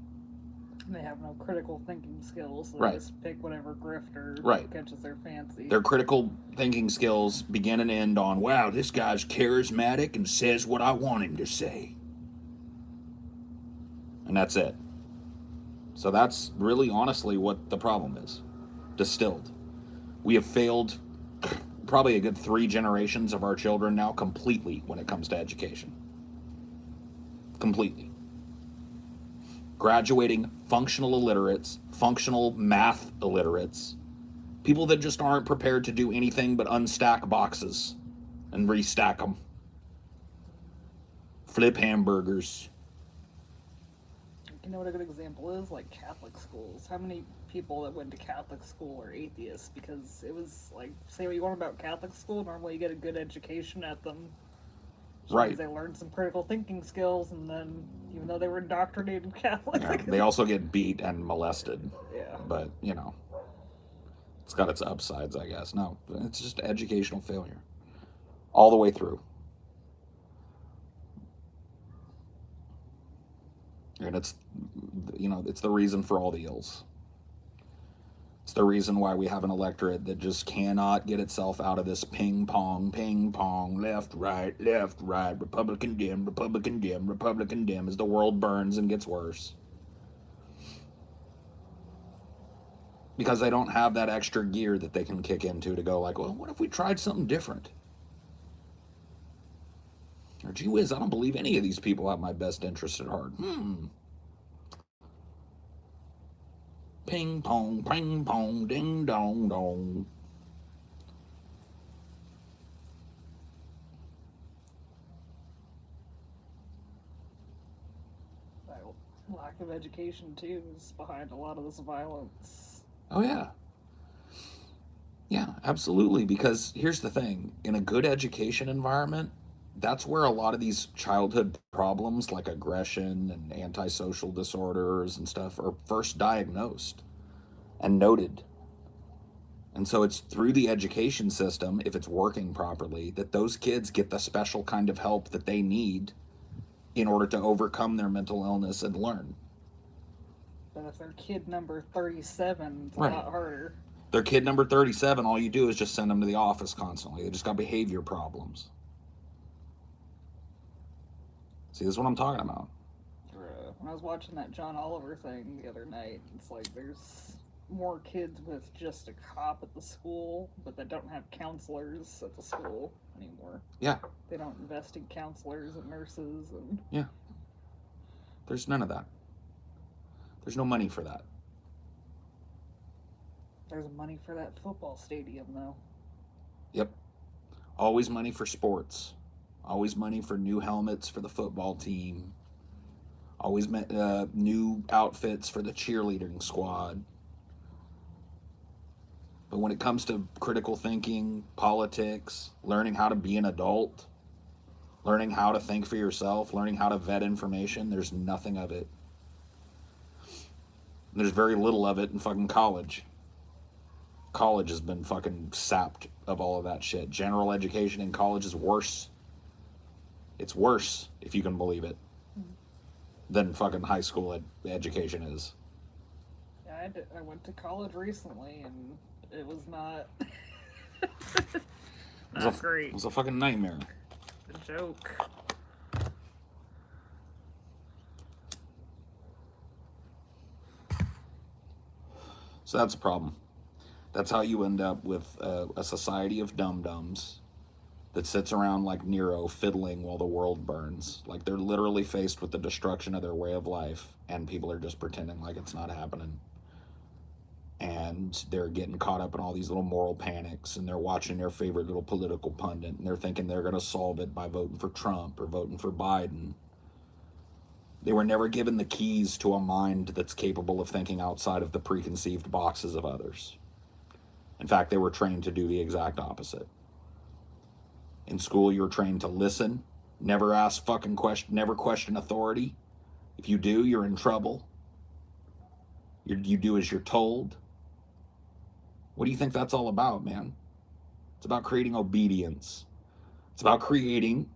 Speaker 2: They have no critical thinking skills. So
Speaker 1: right.
Speaker 2: They just pick whatever grifter catches their fancy.
Speaker 1: Their critical thinking skills begin and end on, wow, this guy's charismatic and says what I want him to say. And that's it. So that's really honestly what the problem is. Distilled. We have failed probably a good 3 generations of our children now completely when it comes to education. Completely. Graduating functional illiterates, functional math illiterates, people that just aren't prepared to do anything but unstack boxes and restack them. Flip hamburgers.
Speaker 2: You know what a good example is? Like Catholic schools. How many people that went to Catholic school are atheists? Because it was like, say what you want about Catholic school, normally you get a good education at them.
Speaker 1: Right.
Speaker 2: They learned some critical thinking skills, and then, even though they were indoctrinated Catholic,
Speaker 1: they also get beat and molested.
Speaker 2: Yeah.
Speaker 1: But, it's got its upsides, I guess. No, it's just educational failure. All the way through. And it's the reason for all the ills. It's the reason why we have an electorate that just cannot get itself out of this ping pong, left, right, Republican dim, as the world burns and gets worse. Because they don't have that extra gear that they can kick into to go like, well, what if we tried something different? Or gee whiz, I don't believe any of these people have my best interest at heart. Ping pong, ding dong dong.
Speaker 2: Lack of education, too, is behind a lot of this violence.
Speaker 1: Oh, yeah. Yeah, absolutely. Because here's the thing. In a good education environment, that's where a lot of these childhood problems like aggression and antisocial disorders and stuff are first diagnosed and noted. And so it's through the education system, if it's working properly, that those kids get the special kind of help that they need in order to overcome their mental illness and learn.
Speaker 2: But if they're kid number 37, it's a lot harder.
Speaker 1: Their kid number 37, all you do is just send them to the office constantly. They just got behavior problems. See, this is what I'm talking about.
Speaker 2: When I was watching that John Oliver thing the other night, it's like there's more kids with just a cop at the school, but that don't have counselors at the school anymore.
Speaker 1: Yeah.
Speaker 2: They don't invest in counselors and nurses and...
Speaker 1: Yeah. There's none of that. There's no money for that.
Speaker 2: There's money for that football stadium, though.
Speaker 1: Yep. Always money for sports. Always money for new helmets for the football team. Always new outfits for the cheerleading squad. But when it comes to critical thinking, politics, learning how to be an adult, learning how to think for yourself, learning how to vet information, there's nothing of it. There's very little of it in fucking college. College has been fucking sapped of all of that shit. General education in college is worse. It's worse, if you can believe it, than fucking high school education is.
Speaker 2: Yeah, I went to college recently, and it was not... not great.
Speaker 1: It was a fucking nightmare.
Speaker 2: A joke.
Speaker 1: So that's a problem. That's how you end up with a society of dum-dums that sits around like Nero fiddling while the world burns. Like they're literally faced with the destruction of their way of life, and people are just pretending like it's not happening. and they're getting caught up in all these little moral panics, and they're watching their favorite little political pundit, and they're thinking they're going to solve it by voting for Trump or voting for Biden. They were never given the keys to a mind that's capable of thinking outside of the preconceived boxes of others. In fact, they were trained to do the exact opposite. In school, you're trained to listen, never ask fucking question, never question authority. If you do, you're in trouble. You do as you're told. What do you think that's all about, man? It's about creating obedience. It's about creating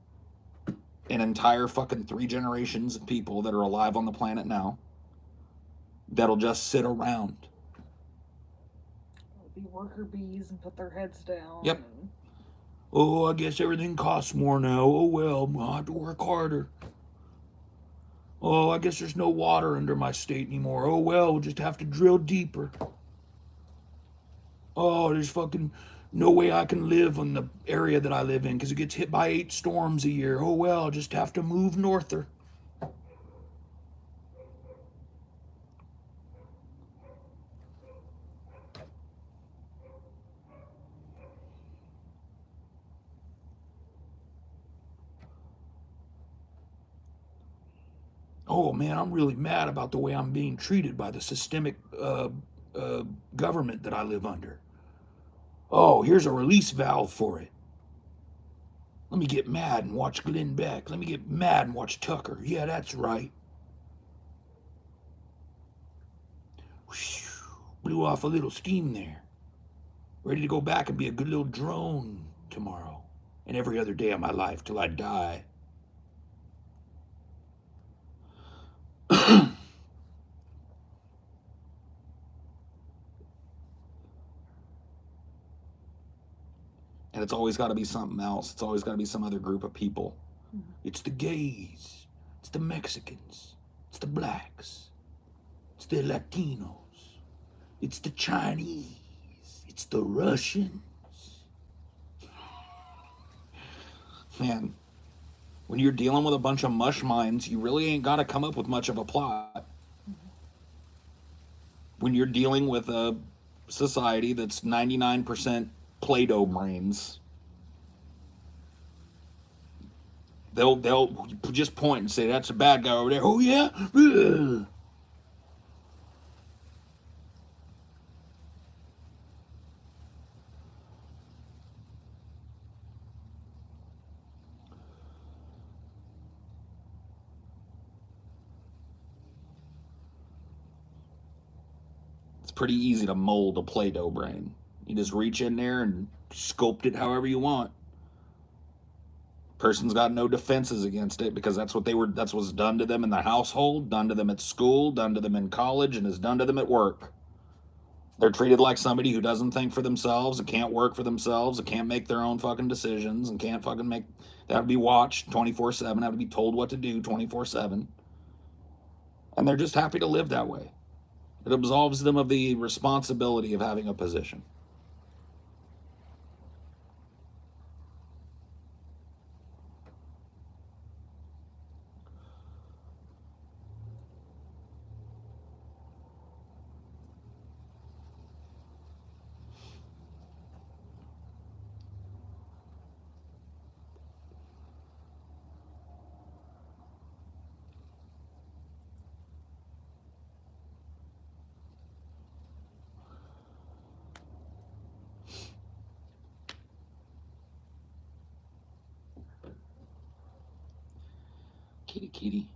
Speaker 1: an entire fucking 3 generations of people that are alive on the planet now that'll just sit around.
Speaker 2: Be worker bees and put their heads down.
Speaker 1: Yep. Oh, I guess everything costs more now. Oh, well, I'll have to work harder. Oh, I guess there's no water under my state anymore. Oh, well, we'll just have to drill deeper. Oh, there's fucking no way I can live in the area that I live in because it gets hit by 8 storms a year. Oh, well, I'll just have to move norther. Oh, man, I'm really mad about the way I'm being treated by the systemic government that I live under. Oh, here's a release valve for it. Let me get mad and watch Glenn Beck. Let me get mad and watch Tucker. Yeah, that's right. Whew, blew off a little steam there. Ready to go back and be a good little drone tomorrow and every other day of my life till I die. And it's always got to be something else. It's always got to be some other group of people. It's the gays. It's the Mexicans. It's the blacks. It's the Latinos. It's the Chinese. It's the Russians. Man, when you're dealing with a bunch of mush minds, you really ain't got to come up with much of a plot. When you're dealing with a society that's 99% Play-Doh brains, they'll just point and say, that's a bad guy over there. Oh, yeah? Ugh. It's pretty easy to mold a Play-Doh brain. You just reach in there and sculpt it however you want. Person's got no defenses against it because that's what's done to them in the household, done to them at school, done to them in college, and is done to them at work. They're treated like somebody who doesn't think for themselves and can't work for themselves and can't make their own fucking decisions and can't fucking make. They have to be watched 24/7, have to be told what to do 24/7. And they're just happy to live that way. It absolves them of the responsibility of having a position. Kitty.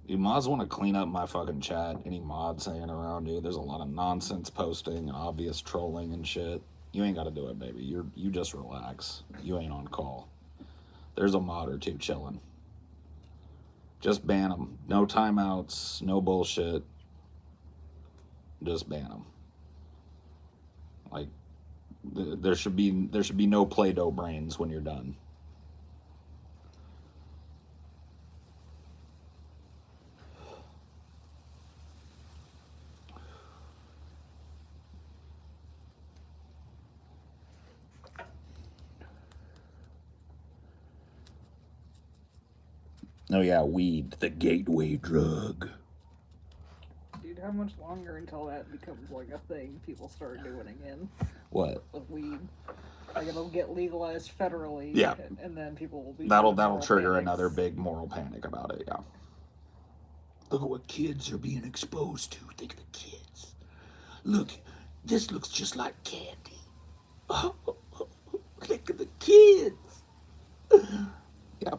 Speaker 1: You mods want to clean up my fucking chat. Any mods hanging around, dude? There's a lot of nonsense posting and obvious trolling and shit. You ain't got to do it, baby. You just relax. You ain't on call. There's a mod or two chilling. Just ban them. No timeouts. No bullshit. Just ban them. Like there should be no Play-Doh brains when you're done. Oh yeah, weed, the gateway drug.
Speaker 2: Dude, how much longer until that becomes like a thing people start doing again?
Speaker 1: What?
Speaker 2: With weed. Like it'll get legalized federally.
Speaker 1: Yeah.
Speaker 2: And then people will be.
Speaker 1: That'll trigger
Speaker 2: panics.
Speaker 1: another big moral panic about it. Yeah. Look at what kids are being exposed to. Think of the kids. Look, this looks just like candy. Oh, look at the kids. Yeah.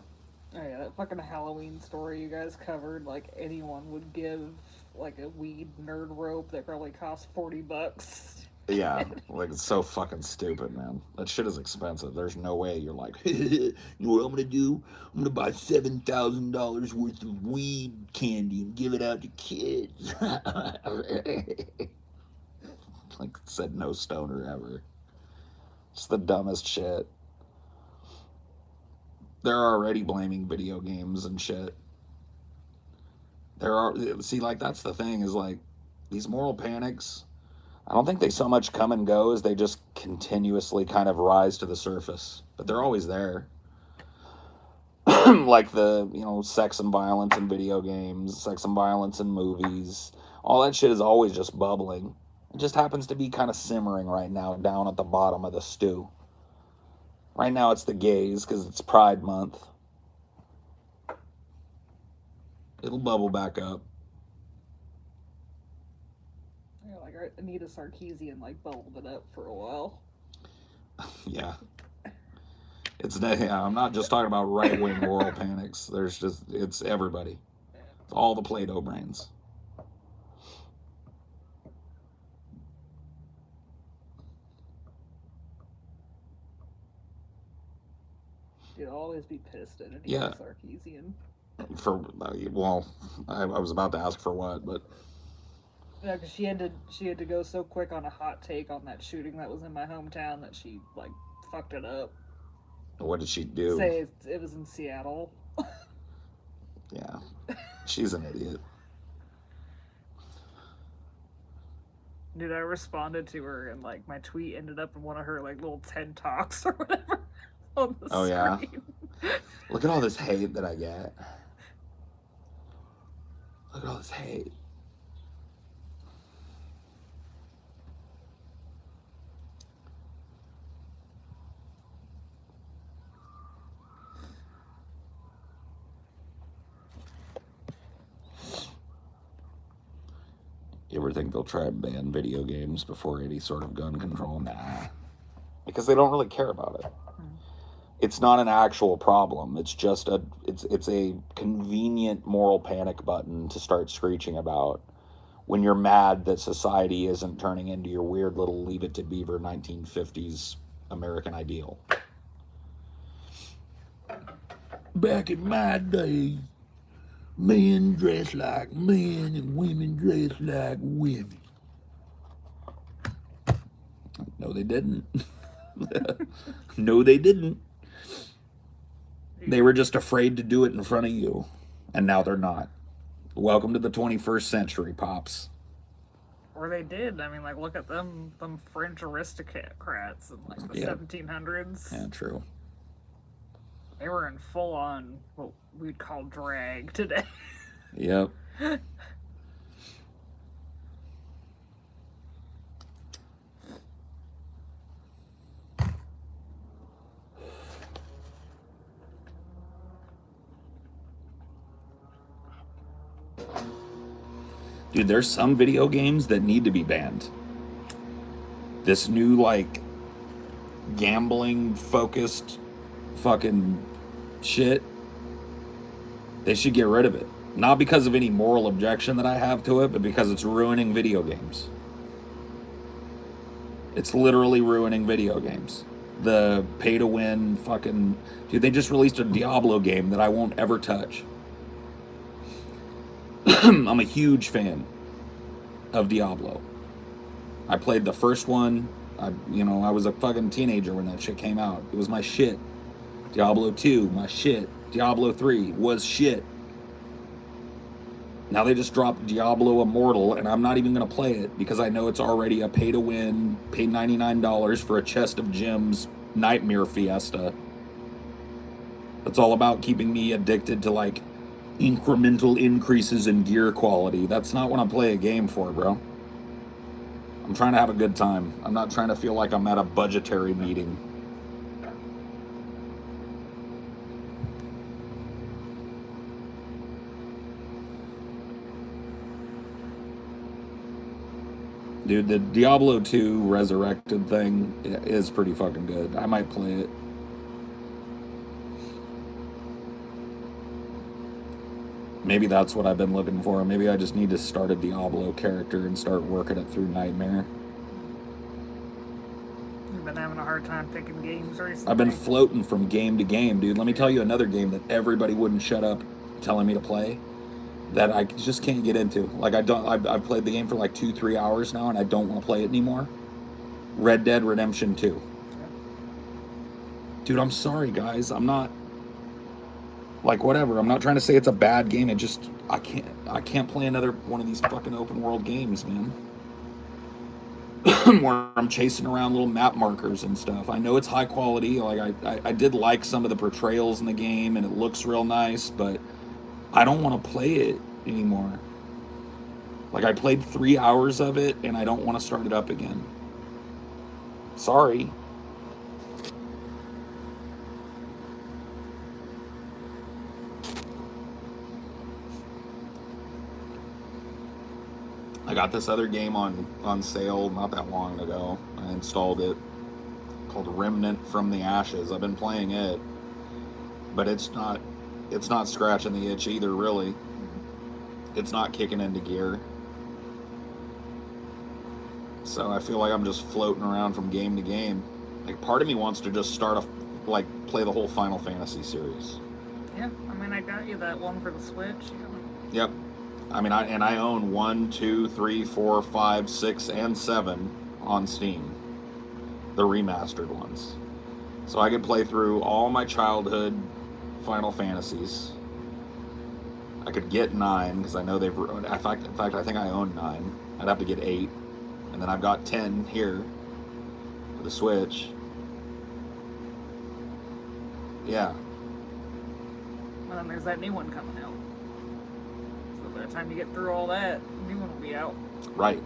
Speaker 2: Oh yeah, that fucking Halloween story you guys covered, like anyone would give like a weed nerd rope that probably cost $40.
Speaker 1: Yeah, like it's so fucking stupid, man. That shit is expensive. There's no way you're like, you know what I'm gonna do? I'm gonna buy $7,000 worth of weed candy and give it out to kids. Like said no stoner ever. It's the dumbest shit. They're already blaming video games and shit. Like that's the thing is like these moral panics. I don't think they so much come and go as they just continuously kind of rise to the surface, but they're always there. Like the, sex and violence in video games, sex and violence in movies, all that shit is always just bubbling. It just happens to be kind of simmering right now down at the bottom of the stew. Right now it's the gays because it's Pride Month. It'll bubble back up.
Speaker 2: Yeah, like Anita Sarkeesian like bubbled it up for a while.
Speaker 1: Yeah. I'm not just talking about right-wing moral panics. It's everybody. It's all the Play-Doh brains.
Speaker 2: You'd always be pissed at Anita Sarkeesian.
Speaker 1: I was about to ask for what, but
Speaker 2: yeah, because she had to go so quick on a hot take on that shooting that was in my hometown that she like fucked it up.
Speaker 1: What did she do?
Speaker 2: Say it was in Seattle.
Speaker 1: Yeah, she's an idiot.
Speaker 2: Dude, I responded to her and like my tweet ended up in one of her like little TED Talks or whatever on the screen.
Speaker 1: Yeah. Look at all this hate that I get. Look at all this hate. You ever think they'll try and ban video games before any sort of gun control? Nah. Because they don't really care about it. It's not an actual problem. It's just it's a convenient moral panic button to start screeching about when you're mad that society isn't turning into your weird little Leave It to Beaver 1950s American ideal. Back in my day, men dressed like men and women dressed like women. No, they didn't. No, they didn't. They were just afraid to do it in front of you. And now they're not. Welcome to the 21st century, Pops.
Speaker 2: Or they did. I mean, like, look at them French aristocrats in, like, the 1700s.
Speaker 1: Yeah, true.
Speaker 2: They were in full-on, what we'd call drag today.
Speaker 1: Yep. Dude, there's some video games that need to be banned. This new, like, gambling-focused fucking shit, they should get rid of it. Not because of any moral objection that I have to it, but because it's ruining video games. It's literally ruining video games. The pay-to-win fucking... Dude, they just released a Diablo game that I won't ever touch. I'm a huge fan of Diablo. I played the first one. I was a fucking teenager when that shit came out. It was my shit. Diablo 2, my shit. Diablo 3 was shit. Now they just dropped Diablo Immortal, and I'm not even going to play it because I know it's already a pay-to-win, pay $99 for a chest of gems nightmare fiesta. That's all about keeping me addicted to, like, incremental increases in gear quality. That's not what I play a game for, bro. I'm trying to have a good time. I'm not trying to feel like I'm at a budgetary meeting. Dude, the Diablo 2 Resurrected thing is pretty fucking good. I might play it. Maybe that's what I've been looking for. Maybe I just need to start a Diablo character and start working it through Nightmare.
Speaker 2: You've been having a hard time picking games recently.
Speaker 1: I've been floating from game to game, dude. Let me tell you another game that everybody wouldn't shut up telling me to play that I just can't get into. Like, I've played the game for like 2-3 hours now and I don't want to play it anymore. Red Dead Redemption 2. Dude, I'm sorry, guys. I'm not, like, whatever. I'm not trying to say it's a bad game. It just, I can't play another one of these fucking open world games, man. Where I'm chasing around little map markers and stuff. I know it's high quality. Like, I did like some of the portrayals in the game and it looks real nice, but I don't want to play it anymore. Like, I played 3 hours of it and I don't want to start it up again. Sorry. I got this other game on sale not that long ago. I installed it, called Remnant from the Ashes. I've been playing it, but it's not scratching the itch either, really. It's not kicking into gear. So I feel like I'm just floating around from game to game. Like, part of me wants to just play the whole Final Fantasy series.
Speaker 2: Yeah, I mean, I got you that one for the Switch.
Speaker 1: Yep. I mean, I own 1, 2, 3, 4, 5, 6, and 7 on Steam. The remastered ones. So I could play through all my childhood Final Fantasies. I could get 9, because I know they've... In fact, I think I own 9. I'd have to get 8. And then I've got 10 here for the Switch. Yeah.
Speaker 2: Well, then there's that new one coming out. So by the time you get through all that, the new one will be out.
Speaker 1: Right.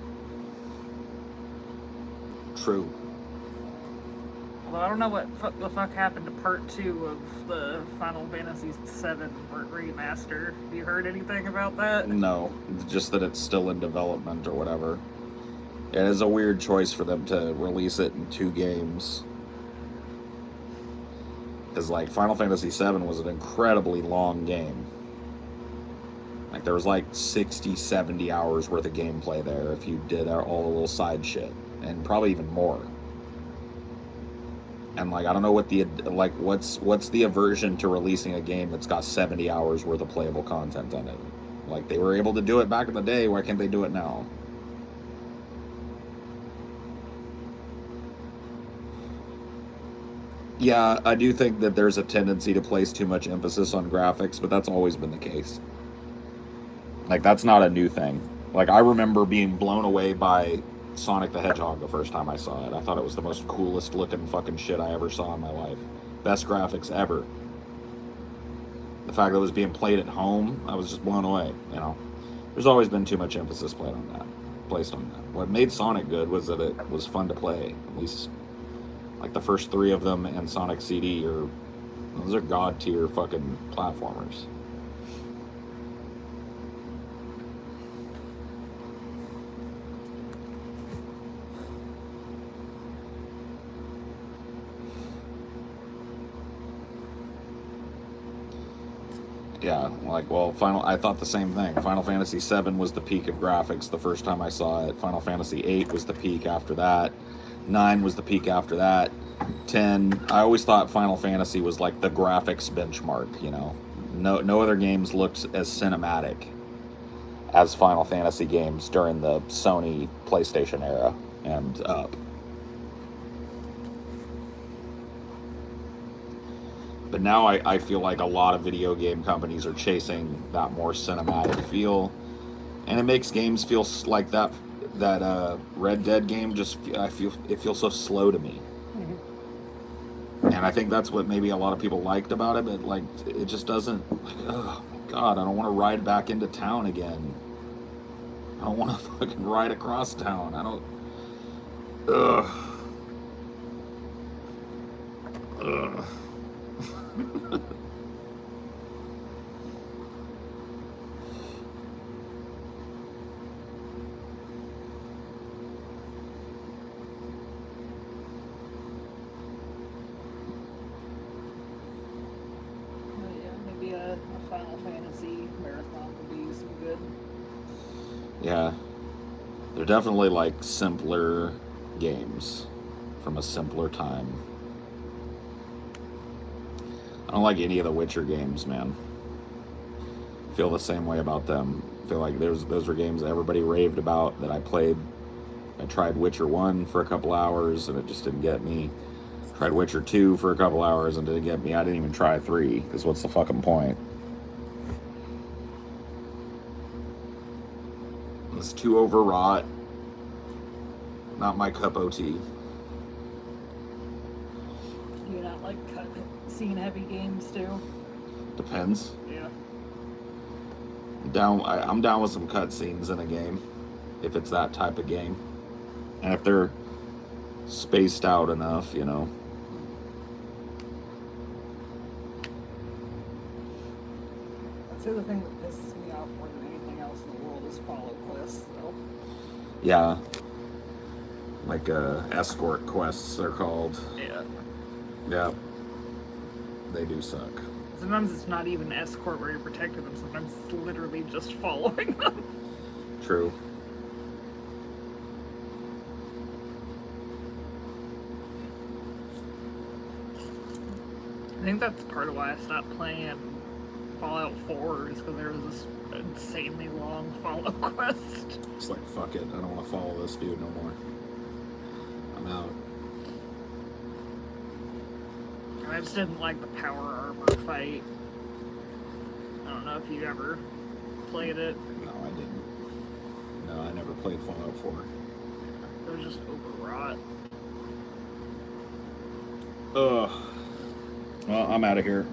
Speaker 1: True.
Speaker 2: Although I don't know what the fuck happened to part 2 of the Final Fantasy VII remaster. Have you heard anything about that?
Speaker 1: No, just that it's still in development or whatever. It is a weird choice for them to release it in 2 games. Because, like, Final Fantasy VII was an incredibly long game. Like, there was like 60, 70 hours worth of gameplay there if you did all the little side shit. And probably even more. And, like, I don't know what what's the aversion to releasing a game that's got 70 hours worth of playable content on it? Like, they were able to do it back in the day, why can't they do it now? Yeah, I do think that there's a tendency to place too much emphasis on graphics, but that's always been the case. Like, that's not a new thing. Like, I remember being blown away by Sonic the Hedgehog the first time I saw it. I thought it was the most coolest looking fucking shit I ever saw in my life. Best graphics ever. The fact that it was being played at home, I was just blown away, you know. There's always been too much emphasis placed on that. What made Sonic good was that it was fun to play. At least, like, the first 3 of them and Sonic CD those are god tier fucking platformers. Yeah, like, well, I thought the same thing. Final Fantasy VII was the peak of graphics the first time I saw it. Final Fantasy VIII was the peak after that. 9 was the peak after that. 10, I always thought Final Fantasy was like the graphics benchmark, you know. No other games looked as cinematic as Final Fantasy games during the Sony PlayStation era and up. But now I feel like a lot of video game companies are chasing that more cinematic feel, and it makes games feel like that Red Dead game. It feels so slow to me. Mm-hmm. And I think that's what maybe a lot of people liked about it, but like it just doesn't. Like, God, I don't want to ride back into town again. I don't want to fucking ride across town. I don't. Ugh. Ugh.
Speaker 2: Maybe a Final Fantasy marathon would be some good.
Speaker 1: Yeah. They're definitely like simpler games from a simpler time. I don't like any of the Witcher games, man. Feel the same way about them. Feel like those were games that everybody raved about that I played. I tried Witcher 1 for a couple hours and it just didn't get me. Tried Witcher 2 for a couple hours and didn't get me. I didn't even try 3 because what's the fucking point? It's too overwrought. Not my cup of tea.
Speaker 2: Do you not like scene heavy games too?
Speaker 1: Depends.
Speaker 2: Yeah.
Speaker 1: I'm down with some cutscenes in a game, if it's that type of game, and if they're spaced out enough, you know.
Speaker 2: I'd say the thing that pisses me off more than anything else in the world is follow quests, though.
Speaker 1: Yeah. Like escort quests, they're called.
Speaker 2: Yeah.
Speaker 1: Yeah. They do suck.
Speaker 2: Sometimes it's not even escort where you're protecting them. Sometimes it's literally just following them.
Speaker 1: True.
Speaker 2: I think that's part of why I stopped playing Fallout 4 is because there was this insanely long follow quest.
Speaker 1: It's like, fuck it. I don't want to follow this dude no more. I'm out.
Speaker 2: I just didn't like the power armor fight. I don't know if you ever played it.
Speaker 1: No, I didn't. No, I never played Fallout 4.
Speaker 2: It was just overwrought.
Speaker 1: Ugh. Well, I'm out of here.